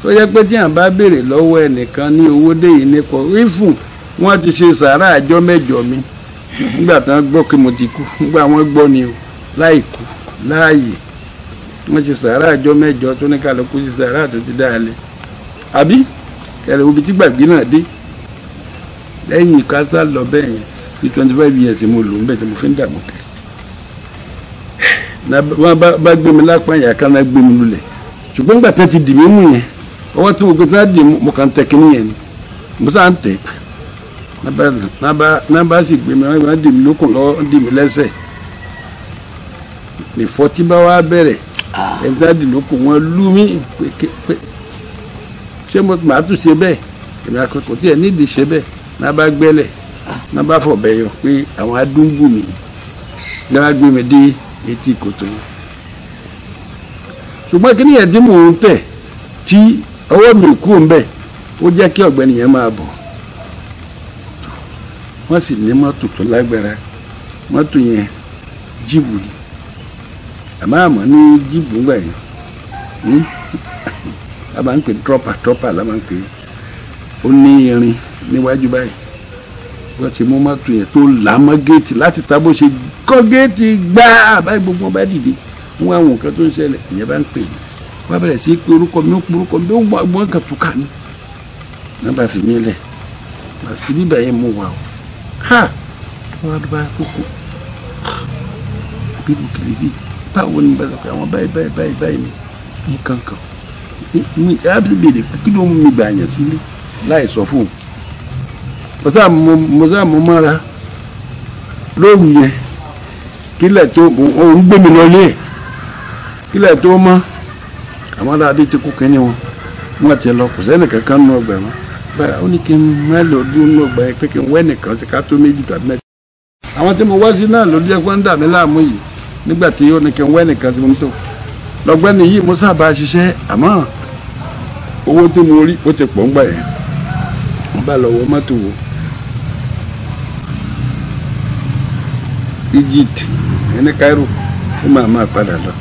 tó yẹ pé tí à ń bá béèrè lọ́wọ́ ẹnìkan ní owó dé yìí nípa ìfún wọ́n ti ṣe sàárà àjọ mẹ́jọ mi nígbà tí wọ́n gbọ́ pé mo ti kú nígbà wọ́n gbọ́ ni o láì kú láàyè wọ́n ṣe sàárà àjọ mẹ́jọ tó ní kálukú ṣe sàárà tó ti dáalẹ̀ àbí kẹrẹ obi tí gbàgbé náà dé lẹ́yìn ìkásá lọ bẹ́ẹ̀ yẹn bí 25 years mo lò ń bẹ̀ tí mo fi ń dàgbò kẹ́ wọ́n bá gbé mi lápá yà kan náà gbé mi lulẹ̀ ṣùgbọ́n nígbà tí wọ́n ti dì mí mú yẹn ọwọ́ tí mo gbé tí wọ́n dì mo kàn tẹ̀ kínní yẹn ni mo sá ń tẹ̀ náà bá sì gbé mi wọ́n dì mí lókun lọ́wọ́ dì mí lẹ́sẹ̀ nìfọ́ tí bá wá bẹ̀rẹ̀ ẹni tí wọ́n dì lókun wọ́n lú mí pé ṣé mo máa tún ṣe bẹ́ẹ̀ èmi àkọ́kọ́ tí ẹ̀ nídìí ṣe bẹ́ẹ̀ náà bá gbẹ́lẹ̀ náà bá fọ̀ bẹ́ẹ̀ yọ pé àwọn adúgbò mi ní wọ́n gbé mi dé etí kòtò yẹn ṣùgbọ́n kí ni ẹ̀ tí mò ń tẹ̀ tí ọwọ́ mi kú ń bẹ̀ ó jẹ́ kí ọ̀gbẹ́ni yẹn máa bọ̀ wọ́n sì ní mọ́tò tó lágbára mọ́tò yẹn jíìbù ni àmọ́ ní jíìbù ńgbà yẹn a máa ń pè trọ́pà la máa ń pè ó ní irin níwájú báyìí wọ́n ti mú mọ́tò yẹn tó là mọ́ géètì láti ta bó ṣe kọ́ géètì gbáà báyìí gbogbo bá dìde wọ́n àwọn nǹkan tó ń ṣẹlẹ̀ ìyẹn bá ń pè mí wọ́n bẹ̀rẹ̀ sí pé orúkọ mi ó wọ́n kàn tún kà mí náà bá fi mí lẹ̀ àti bíbẹ̀ yẹn mú wa o ha wọ́n bá kókó bíbù kìlìbì báwo ni bá sọ àwọn báyìí ní kankan mi á bí bèrè kí ló mú mi gbà yẹn sílé láì sọ fún un mo sá mo mọ́ra lóru yẹn kílẹ̀ tó òun gbé mi lọ lé kílẹ̀ tó mọ́ àwọn aláàdé ti kú kínní wọn ti lọ kò sẹ́ni kankan nù ọgbà wọn báyà ó ní kí n mẹ́lò dúró nù ọgbà yẹn pé kí n wẹ́ nìkan sí ká tó méjì tàbí mẹ́ta àwọn tí mo wá sí náà ló jẹ́ pé ń dà mí láàmú yìí nígbà tí ó ní kí n wẹ́ nìkan sí mo tó lọ́gbẹ́ni yìí mo sábà ṣiṣẹ́ àmọ́ owó tí mo rí ó ti pọ̀ ń gbà yẹn mo bá lọ wọ mọ́tò wò Egypt ẹni Cairo ó máa padà lọ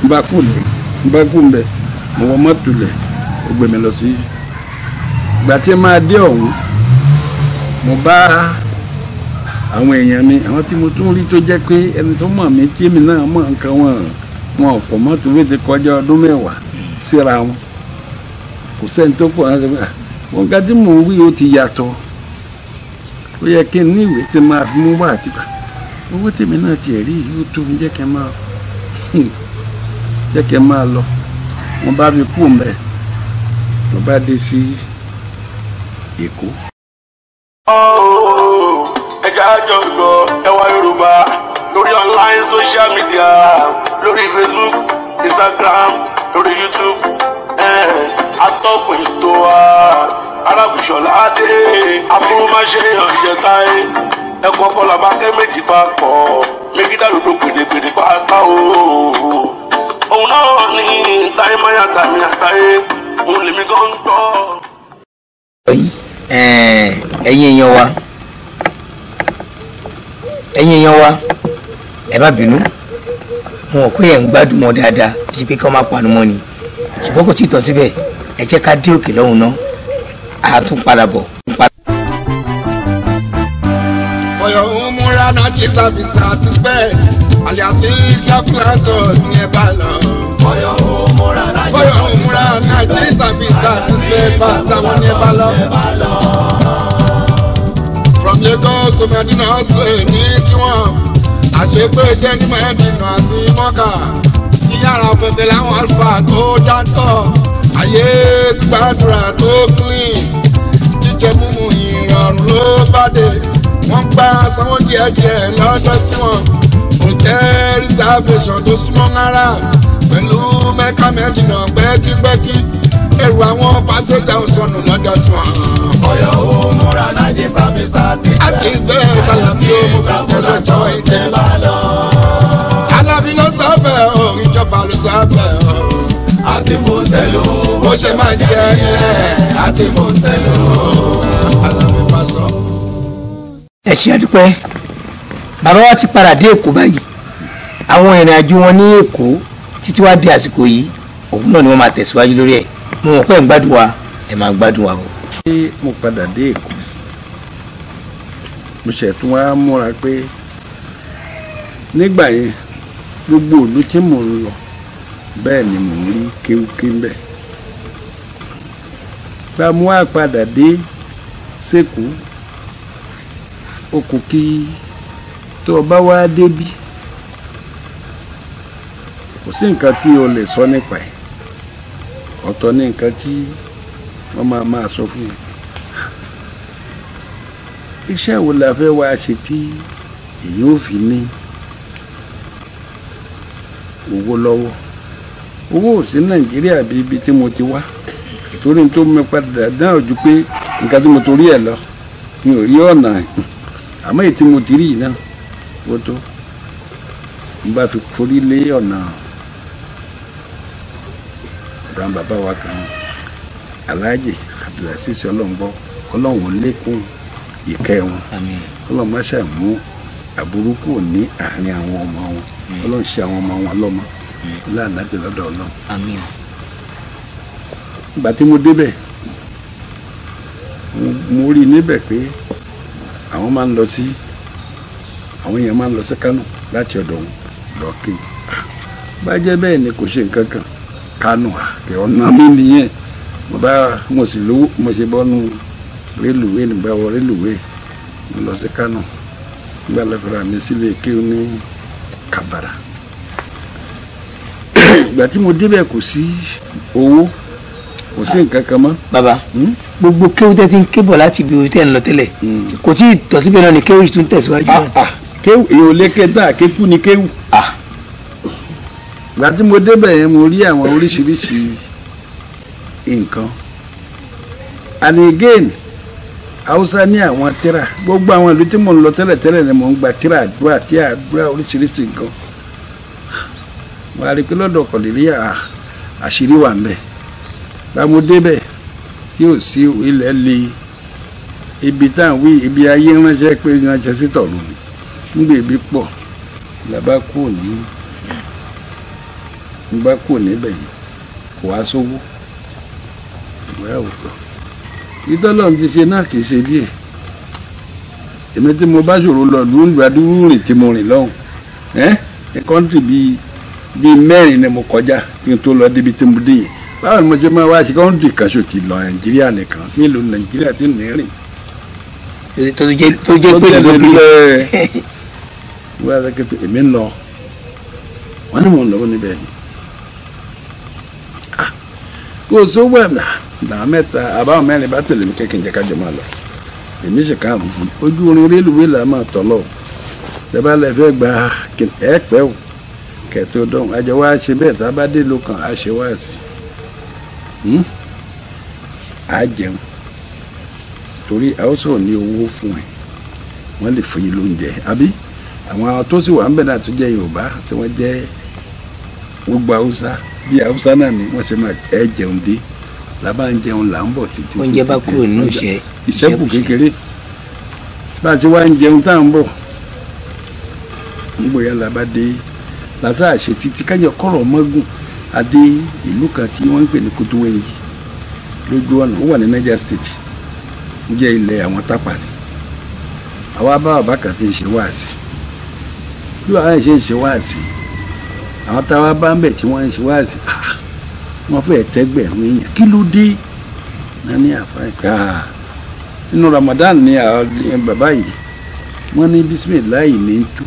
n bá kú ń bẹ mo wọ mọ́tò lẹ̀ ó gbé mi lọ sí ìgbà tí máa dé ọ̀hún mo bá àwọn èèyàn mi àwọn tí mo tún rí tó jẹ́ pé ẹni tó mọ̀ mí tí èmi náà mọ̀ nǹkan wọn ọ̀pọ̀ mọ́tò mi ti kọjá ọdún 10 síra wọn kò sẹ́ni tó pọ̀ náà wọn ga tí mò ń wí ó ti yàtọ̀ ó yẹ kí n ní ìwé tí máa fi mú wá àtìpá owó tèmi náà ti rí yóò tó ń jẹ́ kí n máa lọ wọn bá fi kú mbẹ mo bá dé sí Èkó. ẹja àjọ gbọ́ ẹwà Yorùbá lórí online social media lórí Facebook Instagram lórí YouTube atọ́kùn ètò wa arábùsọ̀lá adé afúrúmáṣe ọ̀jẹ̀ta ẹ̀kọ́ kọlà bá kẹ́ méjì papọ̀ méjìdá lòdò pèdèpèdè pátá o òun náà ní táyé máyà tàmí àtàyé òun lèmi gan ń gbọ́. ẹ̀yin èèyàn wa ẹ má bínú wọn ò pé ẹ̀ ń gbádùn wọn dáadáa bí pé kí wọ́n má panu mọ́ ni ṣùgbọ́n kò tí ì tán síbẹ̀ ẹ jẹ́ ká dé òkè lọ́hùn náà a tún padà bọ̀. Ọ̀yọ́ umura náà ti sàbísà ti spẹ́ àlẹ́ àti kílápúlátọ̀ ní ẹ bá lọ. Ọ̀yọ́ umura náà ti sàbísà ti spẹ́ pàṣẹ wọn ní ẹ bá lọ. From Lagos to Medina Australia ní tiwọn àṣepé jẹ́ ní Medina àti Mọ́kà sí yàrá pẹ̀tẹ̀ láwọn alfa tó jántọ̀ ayé gbàdúrà tó clean jíjẹ múmu ìrọ̀rùn ló bá dé wọ́n gba sanwó díẹ̀díẹ̀ lọ́jọ́ tí wọ́n hotel reservation tó súnmọ́ rárá pẹ̀lú mẹ́ka Mẹ́dínà pẹ́kípẹ́kí ẹrù àwọn pàṣẹjà òṣùwọ̀n lọ́jọ́ tí wọ́n. Ọ̀yọ́ umura náà di sàbísà ti bẹ́ẹ̀ àti ìgbẹ́ sàlàbí ó mú kàtẹ́ lọ́jọ́ ìjẹ́ alábí ló sọ bẹ́ẹ̀ o ìjọba ló sọ bẹ́ẹ̀ o. àti fún tẹ̀lú bó ṣe máa jẹ́ ẹ̀ àti fún tẹ̀lú. alábí bá sọ. ẹ ṣé àdúpẹ́ bàbá wa ti padà dé Èkó báyìí àwọn ìrìn àjò wọn ní Èkó títí wá di àsìkò yìí òun náà ni wọ́n máa tẹ̀síwájú lórí ẹ̀ mo mọ̀ pé ẹ̀ ń gbádùn wa ẹ̀ máa gbádùn wa o. ṣé mo padà dé Èkó mo ṣètò wá múra pé nígbà yẹn gbogbo ìlú tí mò ń lọ bẹ́ẹ̀ ni mò ń rí kéwúké ń bẹ̀. gba mo wá padà dé sẹ́kù ó kù kí tó o bá wá débí kò sí nǹkan tí o lè sọ nípa ẹ̀ ọ̀tọ̀ ní nǹkan tí wọ́n máa sọ fún mi. iṣẹ́ wo la fẹ́ wá ṣe tí èyí ò fi ní owó lọ́wọ́ owó ò sí Nàìjíríà bí ibi tí mo ti wá torí tó mi padà dáhùn ojú pé nǹkan tí mo torí ẹ̀ lọ mi ò rí ọ̀nà àmọ́ èyí tí mo ti rí yìí náà ó tó n bá fi forí lé ọ̀nà ọ̀dọ̀ àwọn bàbá wa kan Alhaji Abdulaziz ọlọ́ngbọ́ ọlọ́run lékún ìkẹ́ wọn ọlọ́run má ṣàmú àbúrú kò ní àárín àwọn ọmọ wọn ọlọ́run ṣe àwọn ọmọ wọn lọ́mọ láàdájọ́ lọ́dọ̀ ọlọ́run. ìgbà tí mo débẹ̀ mo rí níbẹ̀ pé àwọn máa ń lọ sí àwọn èèyàn máa ń lọ sí Kánò láti ọ̀dọ̀ wọn lọ kí bá jẹ́ bẹ́ẹ̀ ni kò ṣe nǹkan kan Kánò àkẹ́ ọ̀nà mi nìyẹn mo sì lówó mo ṣe bọ́nu rélùwé nígbà wọ rélùwé mo lọ sí Kánò nígbà lọ́fẹ̀rẹ̀ mi sílé kí o ní Kàbàrà ìgbà tí mo débẹ̀ kò sí owó kò sí nǹkan kan mọ́. bàbá gbogbo kéwù tẹ́ ti ń kébọ̀ láti ibi tẹ́ ń lọ tẹ́lẹ̀ kò tí ì tọ́ síbẹ̀ náà ni kéwù tún tẹ̀síwájú náà. kéwù èèyàn lè kẹta kékù ni kéwù. ìgbà tí mo débẹ̀ yẹn mo rí àwọn oríṣiríṣi nǹkan and again Haúsá ní àwọn tírà gbogbo àwọn ìlú tí mo ń lọ tẹ́lẹ̀tẹ́lẹ̀ ni mo ń gba tírà àdúrà tí àdúrà oríṣiríṣi nǹkan wọ́n á rí i pé lọ́dọ̀ kọ̀lẹ́lẹ́yà àṣírí wà ń bẹ̀ báwo débẹ̀ tí ò sí ilẹ̀ le ibi tá à ń wí ibi ayé ránṣẹ́ pé ránṣẹ́ sí tọ̀run nígbà ibi pọ̀ làbá kúrò níbẹ̀ yìí kò wá sówó ìwé àwòtọ́ ìtọ́lọ́run ti ṣe náà kì í ṣe díẹ̀ èmi tí mo bá ṣòro lọ lóńgbà dúró rìn tí mo rìn lọ́hùn ní kọ́ńtì bíi mẹ́rin ni mo kọjá kí n tó lọ débi tí mo dé yìí báwo ni mo ṣe máa wá sí kọ́ńtì kaṣó ti lọ Nàìjíríà nìkan nílùú Nàìjíríà tí ní rìn. tó jẹ́ pé lóbi wọ́n á sọ pé èmi ń lọ wọ́n ní mò ń lọ́wọ́ níbẹ̀ ni kò sówó ẹ̀ náà mẹ́ta àbáwọn mẹ́rin bá tẹ̀lé mi kékeré jẹ́ kájọ máa lọ èmi sì karùn-ún ojú orin rélùwé là máa tọ̀ lọ tẹ́bá lẹ fẹ́ gba ẹ̀pẹ́ o kẹ̀tọ́ dán àjọ wa ṣe bẹ́ẹ̀ tá a bá dé lókàn á ṣe wá sí á jẹun torí Haúsá ò ní owó fún ẹ wọ́n lè fún yín lóúnjẹ àbí àwọn tó sì wà ń bẹ̀ náà tó jẹ́ Yorùbá tí wọ́n jẹ́ gbogbo Haúsá bí Haúsá náà ni wọ́n ṣe máa ẹ jẹun dé làbá ń jẹun là ń bọ̀ títí oúnjẹ bá kúrò nínú ìṣẹ́kù kékeré bá a ti wá ń jẹun tá à ń bọ̀ ń gbòyà làbá dé làtà àṣẹ títí kájọ kọ̀rọ̀ mọ́gùn adé ìlú kan tí wọ́n ń pè ní Kútúwẹ́ńjì lójú ọ̀nà ó wà ní Niger State ń jẹ́ ilẹ̀ àwọn tápà ni àwa bá bàbá kan ti ń ṣe wáàsí bí wàá ṣe ń ṣe wáàsí àwọn táwa bá ń bẹ̀ tí wọ́n ń ṣe wáàsí wọ́n fẹ́ẹ̀ tẹ́gbẹ̀rún èèyàn kí ló dé náà ní àfáà nínú Ramadan ní àwọn bàbá yìí wọ́n ní bisimilayi ní tú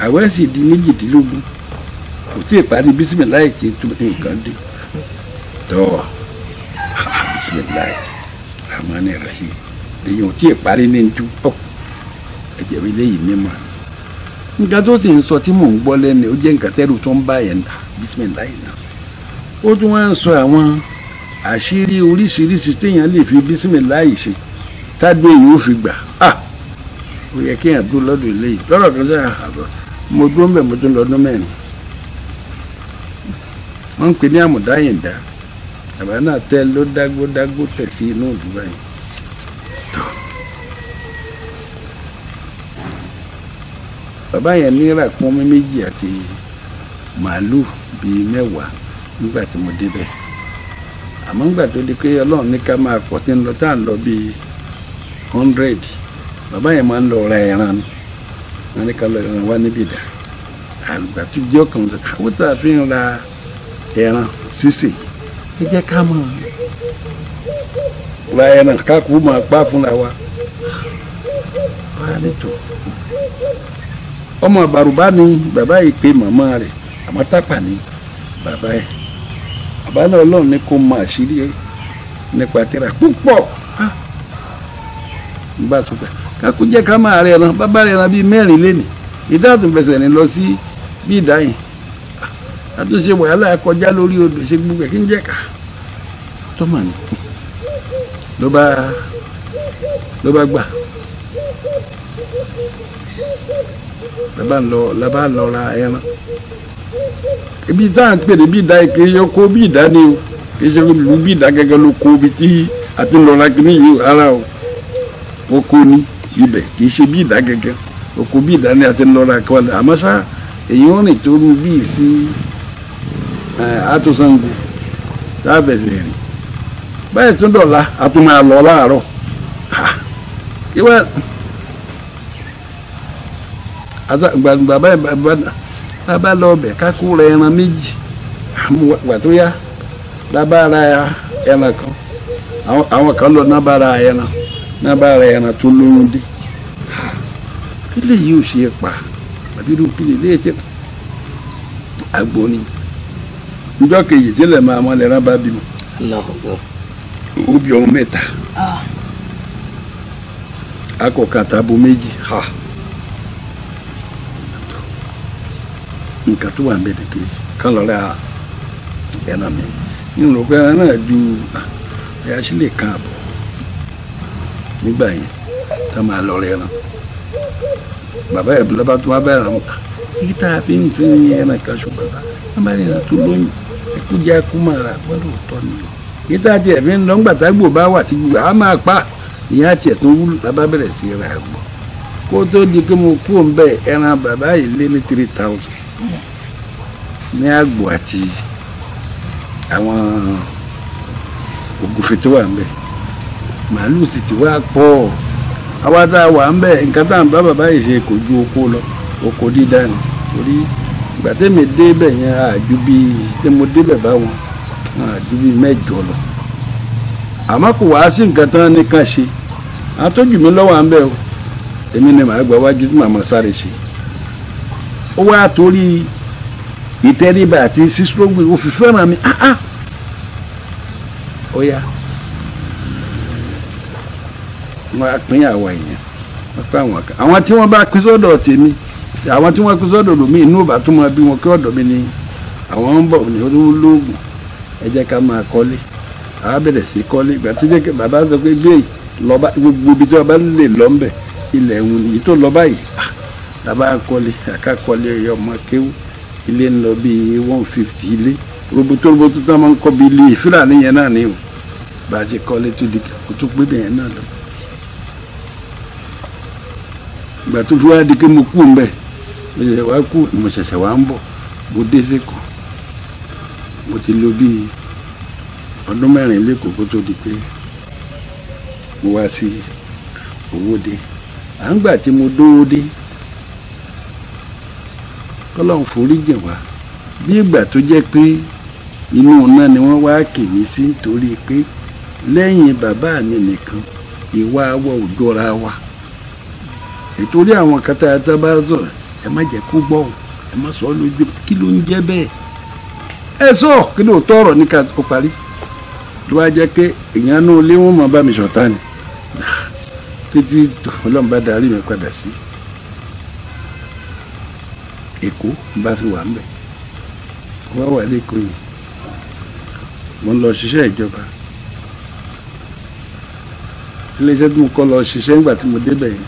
àwẹ̀ sì di méjìdínlógún kò tí ì parí bisimilayi ti tú nǹkan dé tọ́ bisimilayi rahman rahim èyí ò tí ì parí ní tú ẹ̀jẹ̀ mi léyìí mímọ́ nǹkan tó sì ń sọ tí mò ń gbọ́ lẹ́nu ó jẹ́ nǹkan tẹ́rù tó ń bá yẹn dà bisimilayi náà ó tún wá ń sọ àwọn àṣírí oríṣiríṣi téèyàn lè fi bisimilayi ṣe tádùn èyí ó fi gbà ó yẹ kéèyàn dúró lọ́dún eléyìí lọ́rọ̀ kan sáà àbọ̀ mo dúró ń bẹ̀ mo tún lọ́dún mẹ́rin wọ́n ń pè ní àmọ̀dáyìndá àbá náà tẹ́ ló dágbó tẹ̀ sí inú ìlú báyìí tó bàbá yẹn ní ràkúnmí méjì àti màálù bíi 10 nígbà tí mo débẹ̀ àmọ́ nígbà tó di pé ọlọ́run ní ká máa pọ̀ tí ń lọ tá à ń lọ bíi 100 bàbá yẹn máa ń lọ ra ẹran ni wọ́n ní ká lọ ẹran wá níbí dà àgbà tó jẹ́ ọkàn àwọn tá a fi ń ra ẹran sísè ẹ jẹ́ ká mọ̀ ra ẹran káàkó máa pa fúnra wa wá nítò ọmọ bàrùbá ni bàbá yìí pé màmá rẹ̀ àmọ́ tápà ni bàbá yẹn bàbá náà ọlọ́run ní kó máa ṣírí nípa tírà púpọ̀ nígbà tó gbà káàkó jẹ́ ká máa rẹ̀ ẹran bàbá rẹ̀ ẹran bíi 4 lẹ́nì ìdáàtún fẹsẹ̀ ní lọ sí bí ìdáyìn àtúnṣe wàhálà kọjá lórí odò ṣe gbogbo ẹ̀ kí ń jẹ́ ká tọ́mà ní ló bá gbà lábá lọ ra ẹran ibi tá à ń pè ní bí ìdá kì í yọ kó bí ìdá ni o kì í ṣe lu bí ìdá gẹ́gẹ́ ló kó ibi tí a ti ń lọ ra kìíní yìí ara o wọ́n kó ní ibẹ̀ kì í ṣe bí ìdá gẹ́gẹ́ oko bí ìdá ni a ti ń lọ ra kọ́lẹ̀ àmọ́ ṣá èyí wọ́n rìn tó rú bíi sí àtúnṣangu tábẹ̀sẹ̀ rìn báyìí tún dọ̀la a tún máa lọ láàárọ̀ kí wá bàbá lọ bẹ̀ ká kó ra ẹran méjì wà tó yá lábá ra ẹran kan àwọn kan lọ náà bá ra ẹran tó lóyún dé kílè yìí ò ṣe é pa àbí irú kílè léèjẹ àgbo ni njọ́ kejì tílẹ̀ máa mọ́ lẹ́ran bá bímọ ó bí ọmọ 3 akọ̀kan tabo 2 nǹkan tó wà ń bẹ̀rẹ̀ kejì kán lọ rà ẹran mi nínú pé ẹran náà ju ẹ̀yà sílẹ̀ kan àbọ̀ nígbà yẹn tá máa lọ rẹ̀ ẹran bàbá yẹn lọ́ba tó wá bẹ̀rẹ̀ àwọn èyí tá a fi ń sin ẹran kan ṣùgbọ́n bàbá wọn bá rìn tó lóyún ẹkú jẹ́ ẹkú máa rà gbọ́dọ̀ tọ́ ni èyí tá a tiẹ̀ fi ń lọ ńgbà tá gbò bá wà tí gbogbo àwọn máa pa ìyẹn àti ẹ̀tún wúlò lábá bẹ̀rẹ̀ sí ra ẹ̀gbọ́n kó tó di pé mo kú òun bẹ́ẹ̀ ẹran bàbá yìí lé ní 3000 ní àgbò àti àwọn ògùnfẹ̀ tó wà ń bẹ̀ màálù sì ti wá pọ̀ àwa tá a wà ń bẹ̀ nǹkan tá à ń bá bàbá yìí ṣe kò ju oko lọ oko dídá ni torí ìgbà tẹ́mi débẹ̀ yẹn àjú bíi tí mo débẹ̀ bá wọn àjú bíi 8 lọ àmọ́ kò wá sí nǹkan tán nìkan ṣe àwọn tó jù mí lọ́wọ́ à ń bẹ̀ o èmi ni màá gba wájú tí màá mọ sáré ṣe ó wá torí ìtẹríba àti sísúrógbè ó fi fẹ́ràn mi ó yá wọn á pín àwa èèyàn wọn pín àwọn kan àwọn tí wọn bá pín sọ́dọ̀ tèmi àwọn tí wọn pín sọ́dọ̀ lómi inú ọba tó máa bí wọn kí ọ̀dọ̀ mi ni àwọn ń bọ̀ ní olóògùn ẹ jẹ́ ká máa kọ́lé àá bẹ̀rẹ̀ sí kọ́lé ìgbà tó jẹ́ kí bàbá sọ pé bí lọ́ba gbogbo ibi tí wọ́n bá lè lọ ńbẹ̀ ilẹ̀ ẹ̀hún yìí tó lọ báyìí bàbá kọ́lé àkàkọ́lé ọmọ kéwú ilé ń lọ bíi 150 ilé roboto tó máa ń kọ́ bí ilé ìfúlàní yẹn náà ni o bá a ṣe kọ́lé tó di kó tó gbé bẹ̀yẹn náà lọ. ìgbà tó fi wá di pé mo kú ń bẹ̀ mo ṣẹ̀ṣẹ̀ wá kú mo ṣẹ̀ṣẹ̀ wá ń bọ̀ mo dé sẹ́kọ̀ọ́ mo ti lò bíi ọdún 4 lẹ́kọ̀ọ́ kó tó di pé mo wá sí Òwòdé à ń gbà tí mo dówó dé kọ́lọ́n foríjìn wá bí ìgbà tó jẹ́ pé inú náà ni wọ́n wá kì mí sí nítorí pé lẹ́yìn bàbá mi nìkan ìwà wa ò jọra wa nítorí àwọn kátàkátà bá sọ̀rọ̀ ẹ má jẹ́ kó gbọ́ ẹ má sọ lójú kí ló ń jẹ́ bẹ́ẹ̀ ẹ sọ kí ló tọrọ ní ká ó parí ló wá jẹ́ pé èèyàn náà lé wọn mọ̀ bá mi ṣọ̀tá ni títí Ọlọ́run bá darí mi padà sí Èkó bá fi wà ń bẹ̀ wọ́n wà lẹ́kọ̀ọ́ yìí mo ń lọ ṣiṣẹ́ ìjọba iléeṣẹ́ tí mo kọ́ lọ ṣiṣẹ́ nígbà tí mo débẹ̀ yìí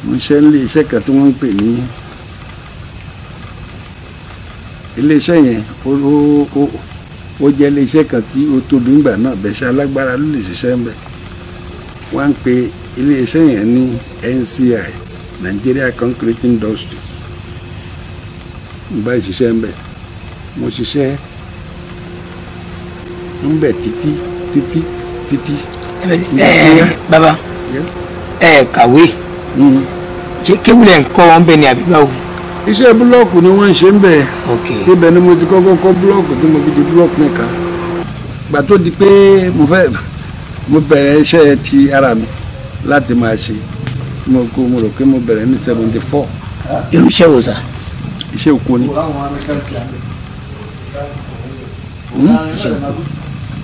mo ń ṣe nílé iṣẹ́ kan tí wọ́n ń pè ní iléeṣẹ́ yẹn ó jẹ́ iléeṣẹ́ kan tí ó tóbi ńgbà náà bẹ̀ṣẹ̀ alágbára ló lè ṣiṣẹ́ ń bẹ̀ wọ́n ń pe iléeṣẹ́ yẹn ní NCI Nigeria Concrete Industry ń bá ìṣiṣẹ́ ń bẹ̀ mo ṣiṣẹ́ ń bẹ̀ títí. Bàbá kàwé ṣé kéwìlẹ̀ ń kọ́ wọn bẹ́ẹ̀ ni àbí báwo. iṣẹ́ búlọ́ọ̀kù ni wọ́n ń ṣe ń bẹ̀. ibẹ̀ ni mo ti kọ́kọ́ kọ́ búlọ́ọ̀kù tí mo fi di búlọ́ọ̀kù nìkan. gbà tó di pé mo bẹ̀rẹ̀ iṣẹ́ ti ara mi láti máa ṣe tí mo rò pé mo bẹ̀rẹ̀ ní 74. irú iṣẹ́ wo sà. iṣẹ́ oko ni.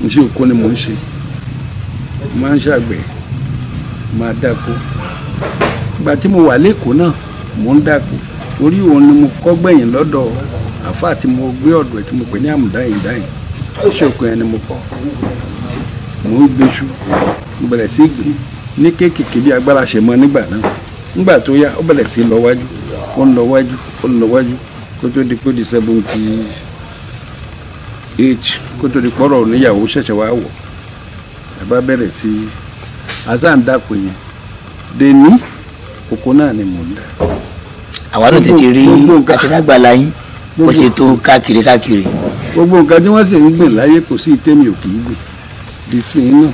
iṣẹ́ oko ni mo ń ṣe. máa ń ṣàgbẹ̀ máa dáko. ìgbà tí mo wà lẹ́kọ̀ọ́ náà mo ń dáko orí òun ni mo kọ́ gbẹ̀yìn lọ́dọ̀ àfáà tí mo gbé ọ̀dọ̀ ẹ̀ tí mo pè ní àmùdáyìn iṣẹ́ oko yẹn ni mo kọ́. mo ń gbéṣu mo bẹ̀rẹ̀ sí gbé ní kéékèèké bí agbára ṣe mọ nígbà náà nígbà tó yá ó bẹ̀rẹ̀ sí lọ wájú ó ń lọ wájú kó tó di pé di 78 kó tó di pọ́rọ̀ níyàwó ṣẹ̀ṣẹ̀ wá wọ̀ ẹ bá bẹ̀rẹ̀ sí azandako yẹn dèní oko náà ni mò ń dá. àwa ló tètè rí àtẹnágbàlá yín bó ṣe tó káàkiri. gbogbo nǹkan tí wọ́n sì ń gbìn láyé kò sí ìtẹ́mi ò kì í gbìn di sí i náà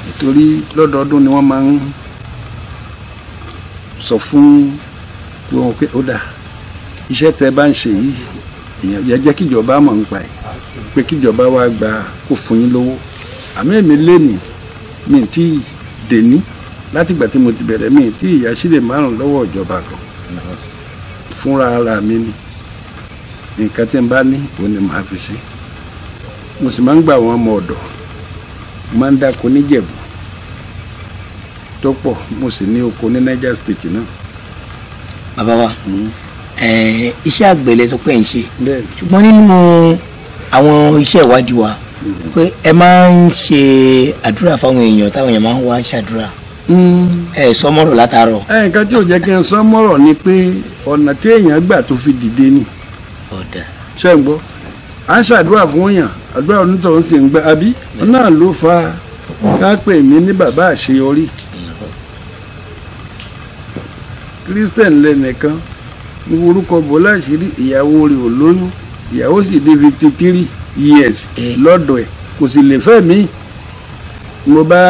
nítorí lọ́dọọdún ni wọ́n máa ń sọ fún wọn pé ó dáa iṣẹ́ tẹ́ bá ń ṣe yìí èèyàn yẹ jẹ́ kíjọba mọ̀ ń pa ẹ̀ pé kíjọba wa gba kó fún yín lówó àmì èmi lénìí mi tí dèní látìgbà tí mo ti bẹ̀rẹ̀ mi tí ìyá sílẹ̀ márùn lọ́wọ́ ìjọba kan fúnra ara mi ni nǹkan tí n bá ní òun ni màá fi ṣe mo sì máa ń gbà wọn ọmọ ọ̀dọ̀ máa ń dáko níjẹ̀bú tó pọ̀ mo sì ní oko ní Niger State náà. bàbá wa iṣẹ́ àgbẹ̀lẹ̀ tó pẹ́ ń ṣe ṣùgbọ́n nínú àwọn iṣẹ́ ìwádìí wa pé ẹ máa ń ṣe àdúrà fáwọn èèyàn táwọn èèyàn máa ń wá ṣàdúrà sọmọ́rọ̀ látàárọ̀. nǹkan tí ò jẹ́ kí n sọmọ́rọ̀ ni pé ọ̀nà tí èèyàn gbà tó fi dìde ni ṣe ń gbọ́ à ń ṣàdúrà fún èèyàn àdúrà onítọ̀hún sì ń gbà àbí náà ló fa ká pè mí ní bàbá àṣeyọrí Christian lẹ́nìkan ní orúkọ bọ́lá ìṣírí ìyàwó rẹ̀ ò lóyún ìyàwó sì dé 53 years lọ́dọ̀ ẹ̀ kò sì lè fẹ́ mi mo bá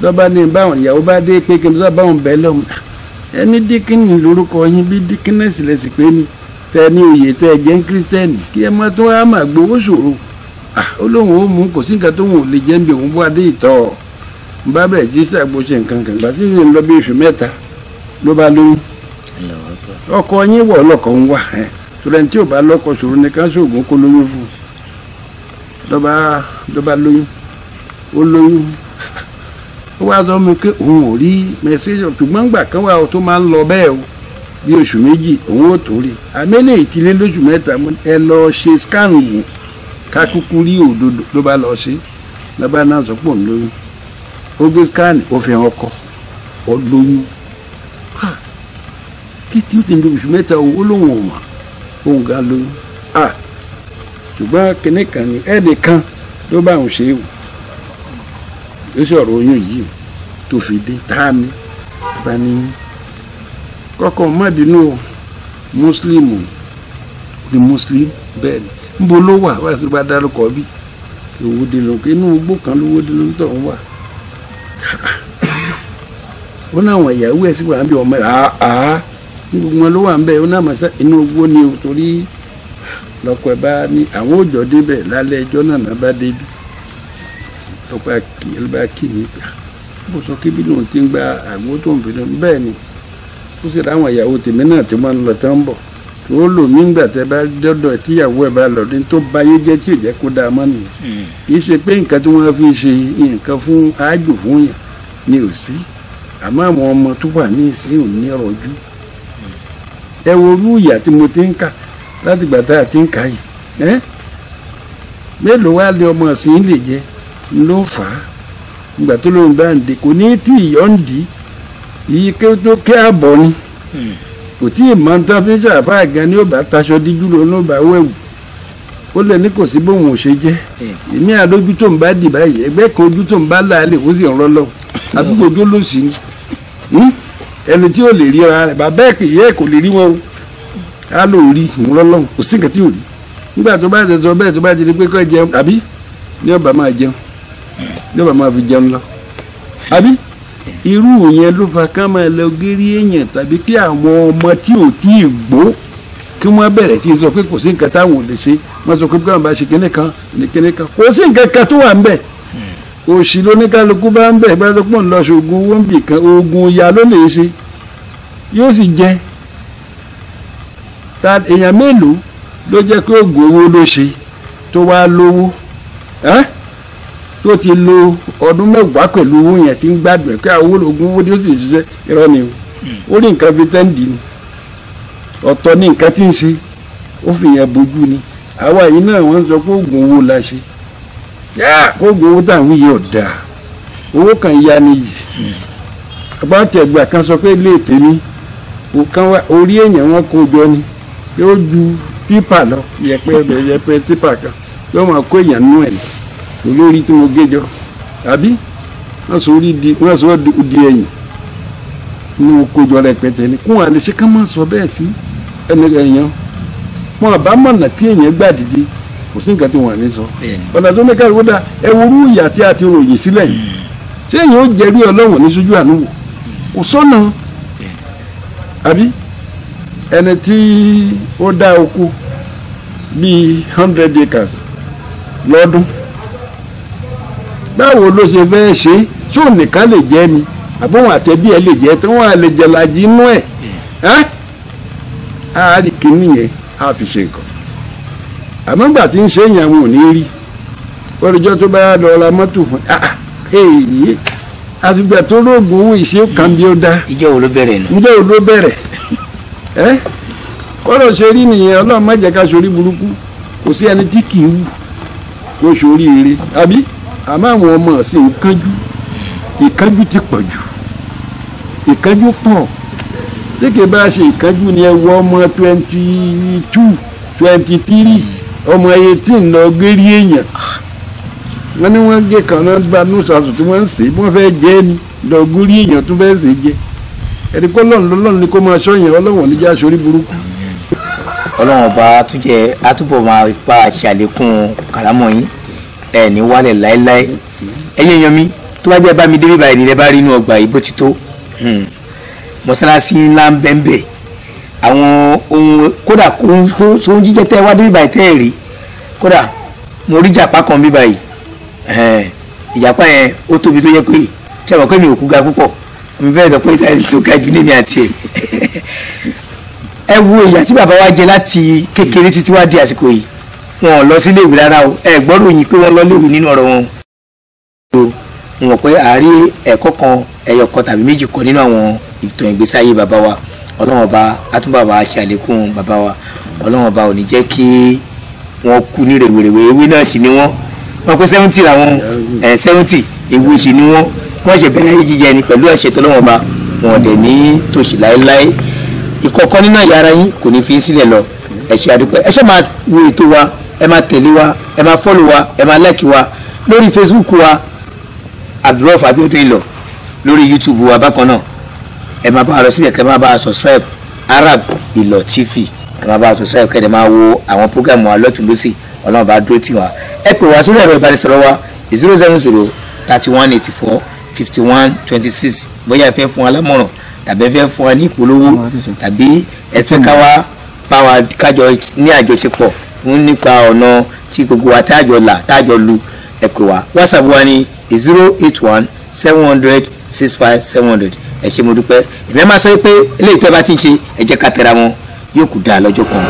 dọ́bà ní báwọn ìyàwó bá dé pé kí n sọ báwọn bẹ́ẹ̀ lọ́mù ẹni díkínì lórúkọ yín bí díkínẹ́sì lẹ́sìn pé ní tẹ ní oyè tẹ jẹ́ ń kírísítẹ́nì kí ẹ máa tó wá máa gbowó ṣòro ó lóun ó mú kò sí nǹkan tó wọn ò lè jẹ́ ń bí òun bó adé ìtọ́ n bá bẹ̀rẹ̀ jí sàgbó ṣe nǹkan kan gbà sí ń lọ bí oṣù mẹ́ta ló bá lóyún ọkọ yín wọ̀ ọlọ́kọ̀ ń wà tòlẹ́ni tí ò bá lọ́kọ̀ ṣòro ní ká ṣoògùn kó lóyún fún ló bá lóyún ó lóyún ó wá sọ mi pé òun ò rí mẹsẹ́jì ṣùgbọ́n gbà kan wà tó máa ń lọ bẹ́ẹ̀ o bí oṣù méjì òun ò tó rí àmẹ́lẹ̀ ìtìlẹ̀ lóṣù mẹ́ta ẹ lọ ṣe scan wò ká kúkú rí òdodo ló bá lọ ṣe lọ́ba náà sọ pé òun lóyún ó gbé scan ó fi hàn ọkọ ó lóyún títí ó ti ń lo oṣù mẹ́ta ó lóun ò mọ̀ òun ga lóyún ṣùgbọ́n kìnìkan ni ẹnìkan ló bá òun ṣe é wò ó sọ̀rọ̀ oyún yìí tó fi dé táàmì bá ní kọ́kọ́ má bínú o mùsùlùmù ni mùsùlùmù bẹ́ẹ̀ ni níbo ló wà wá sí bá dárúkọ bí Òwòdè lókè inú igbó kan lówódé ló ń tọ̀ ń wà ó náwọn ìyàwó ẹ̀ sì wà ń bí ọmọ ẹ̀ ní gbogbo wọn ló wà ń bẹ̀ ó náà mọ̀ sá inú igbó ni o torí lọ́kọ̀ ẹ̀ bá ní àwọn òjò débẹ̀ lálẹ́ ẹjọ́ náà bá débi lọ́pàá bá kì mí gbà bó sọ kébí lòun ti ń gba àgbo tó ń fi lọ bẹ́ẹ̀ ni ó sì ráwọn ìyàwó tèmi náà tí wọ́n ń lọ tán ń bọ̀ tó lò mí ń gbà tẹ́ bá dọ́dọ̀ tíyàwó ẹ̀ bá lọ ní tó báyé jẹ́ tí ò jẹ́ kó dáa mọ́ nìyẹn kì í ṣe pé nǹkan tí wọ́n fi ṣe nǹkan fún ájò fún yàn ni ò sí àmọ́ àwọn ọmọ tó wà ní ìsìn ò ní ọ̀rọ̀jú ẹ wo orú ìyà tí mo ti ń kà láti gbà tá a ti ń kà yìí mélòó wá lé ọmọ ọ̀sìn lè jẹ́ ló fà á ìgbà tó lóun bá ń de kò ní tí ìyọ́ ń dì í iye tó kí àbọ̀ ni kò tí ì mọ tán fi ń ṣàfáà gan ni ó bá taṣọ díjú ló ló bá wẹ̀wù ó lè ní kò sí bóun ò ṣe jẹ́ èmi àlójú tó ń bá dì báyìí ẹgbẹ́ kan ojú tó ń bá láàlè ó sì ń rọ́lọ́ àdúgbò tó lò sí ni ẹni tí ò lè rí ara rẹ̀ bàbá ẹ̀ kì í yẹ kò lè rí wọn o á lò rí ń rọ́lọ́ kò sí nǹkan tí ò rí nígbà tó bá ti sọ bẹ́ẹ̀ tó bá ti di pé kọ́ jẹun àbí ní ọba máa jẹun ní ọba máa fi jẹun lọ àbí irú yẹn ló fa ká máa lọ gérí èèyàn tàbí kí àwọn ọmọ tí ò tí ì gbó kí wọ́n bẹ̀rẹ̀ sí sọ pé kò sí nǹkan táwọn ò lè ṣe wọ́n sọ pé káwọn bá ṣe kíní kan ní kíní kan kò sí nǹkan kan tó wà ń bẹ̀ òṣì lóníkálukú bá ń bẹ̀ bá tó pọ̀ ń lọ ṣoògùn owó ń bì kan oògùn ìyá ló lè ṣe yóò sì jẹ ta èèyàn mélòó ló jẹ́ pé oògùn owó ló ṣe tó wá lówó tó ti lo ọdún mẹ́wàá pẹ̀lú owó yẹn tí ń gbádùn ẹ̀ kí àwọn oògùn owó ni ó sì ṣiṣẹ́ irọ́ ni ó rí nǹkan fi tẹ́ǹdì ni ọ̀tọ̀ ní nǹkan tí ń ṣe ó fi yẹn bójú ni àwa yìí náà wọ́n sọ pé oògùn owó la ṣe oògùn owó táwọn yìí ọ̀dà owó kan ya ni yìí àbátẹ̀gbà kan sọ pé ilé tèmi orí èèyàn wọn kó jọ ni yóò ju tipa lọ yẹpẹ tipa kan yóò máa kó èèyàn nú ẹ̀ olórí tí mo gé jọ àbí wọ́n sọ di ẹ̀yìn ní mo kó jọ rẹpẹtẹ ni kún àlè ṣe ká má sọ bẹ́ẹ̀ sí ẹni èèyàn wọn àbámọ̀nà tí èèyàn gbà dìde kò sí nǹkan tí wọ́n ní sọ ọ̀nà tó ní ká ìwé dá ẹwúrú ìyà tí a ti ròyìn sílẹ̀ yìí ṣé èèyàn ó jẹ́rí ọlọ́wọ̀n ní sójú àánú wò kò sọ́nà àbí ẹni tí ó dá oko bíi 100 acres lọ́dún báwo ló ṣe fẹ́ ṣe tí ò nìkan lè jẹ́ ni àbọ̀wọ̀n àtẹ̀bí ẹ̀ lè jẹ́ tí wọ́n á lè jẹ làjì inú ẹ̀ á rí kíní yẹn á fi ṣe nǹkan àmọ́ gbà tí ń ṣe èèyàn wọn ò ní rí olùjọ́ tó bá lọ ra mọ́tò fún èyí àfìgbà tó lóògùn owó ìṣe kan bí ó dá. ìjọ wo ló bẹ̀rẹ̀ nù. ìjọ wo ló bẹ̀rẹ̀ kọ́rọ̀ ṣe rí nìyẹn ọlọ́run má jẹ́ ká ṣorí burúkú kò sí ẹni tí kì í wù kó ṣorí ire àbí àmọ́ àwọn ọmọ sì ń kánjú ìkánjú ti pọ̀ jù ìkánjú pọ̀ tí kì í bá ṣe ìkánjú ni ẹ wọ ọmọ 22 23 ọmọ 18 lọ gérí èèyàn wọ́n ní wọ́n gé kan náà bá nùsàsù tí wọ́n ń sè é wọ́n fẹ́ jẹ́ ni lọ gérí èèyàn tó fẹ́ sè é jẹ ẹni kó lọ́run ni kó máa ṣọ́yìn ọlọ́wọ̀n níjà sórí burúkú. ọlọ́run ọba àtúbọ̀ máa bá a ṣe àlékún kàrámọ̀ yín ẹ̀ ní wálẹ̀ láéláé ẹ̀yin èèyàn mi tó bá jẹ́ bá mi dé bíbá ìnílẹ̀ bá rí inú ọgbà yìí bó ti tó mọ́sálásí ńlá ń bẹ́ńbẹ́ àwọn ohun kódà ohun jíjẹ tẹ́ wá dé bíbá yìí tẹ́ ẹ̀ rí kódà mo rí ìjàpá kan bíbá yìí ìjàpá yẹn ó tóbi tó yẹ pé ṣé àwọn pé mi ò kú ga púpọ̀ mi fẹ́ sọ pé ìtàn tó ga jù níbi àti ẹ̀ ẹ wo ìyà tí bàbá wa jẹ láti kékeré títí wá di àsìkò yìí wọn ò lọ sí iléèwé rárá o ẹ gbọ́dọ̀ yìí pé wọ́n lọ léèwé nínú ọ̀rọ̀ wọn o wọn pé àárí ẹ̀kọ́ kan ẹyọkan tàbí méjì kan nínú àwọn ìtàn ìgbésí ayé bàbá wa ọlọ́wọ́n ọba àtúbàbà ṣe àlékún bàbá wa ọlọ́wọ́n ọba ò ní jẹ́ kí wọ́n kú ní rèwerèwe ewé náà sì ni wọ́n pé 70 làwọn 70 ewé sì ni wọ́n ṣe bẹ̀rẹ̀ jíjẹ ni pẹ̀lú ẹ̀ṣẹ̀ tọ́lọ́wọ́n ọba wọn dẹ̀ ní tòṣì láéláé ìkọ̀kọ́ nínú ẹ̀yà ara yín kò ní fi sílẹ̀ lọ ẹ ṣé àdúpẹ́ ẹ ṣe máa wo ètò wa ẹ máa tẹ̀lé wa ẹ máa fọ́lò wa ẹ máa like wa lórí Facebook wa Abdulrahman Abiodun Ìlọ̀ lórí YouTube wa bákan náà ẹ máa bá a lọ síbẹ̀ kẹ́ ẹ máa bá a subscribe Arab Ìlọ̀ TV ẹ máa bá a subscribe kẹ́ ẹ máa wo àwọn program wa lọ́tùnlọ́sì ọlọ́run bá dúró tì wá ẹ pè wá sórí ẹ̀rọ ìbánisọ̀rọ̀ wa 070 3184 5126 bóyá ẹ fẹ́ fún wa lámọ̀ràn tàbí ẹ fẹ́ fún wa ní ìpolówó tàbí ẹ fẹ́ ká wá bá wa kájọ ní àjọṣepọ̀ fún nípa ọ̀nà tí gbogbo wa tájọ là tájọ lu ẹ pè wá WhatsApp wa ní 081 700 65 700 ẹ ṣé mo dúpẹ́ ìfẹ́ máa sọ pé eléyìí tẹ́ bá ti ń ṣe ẹ jẹ́ ká tẹra wọn yóò kù dáa lọ́jọ́ kan.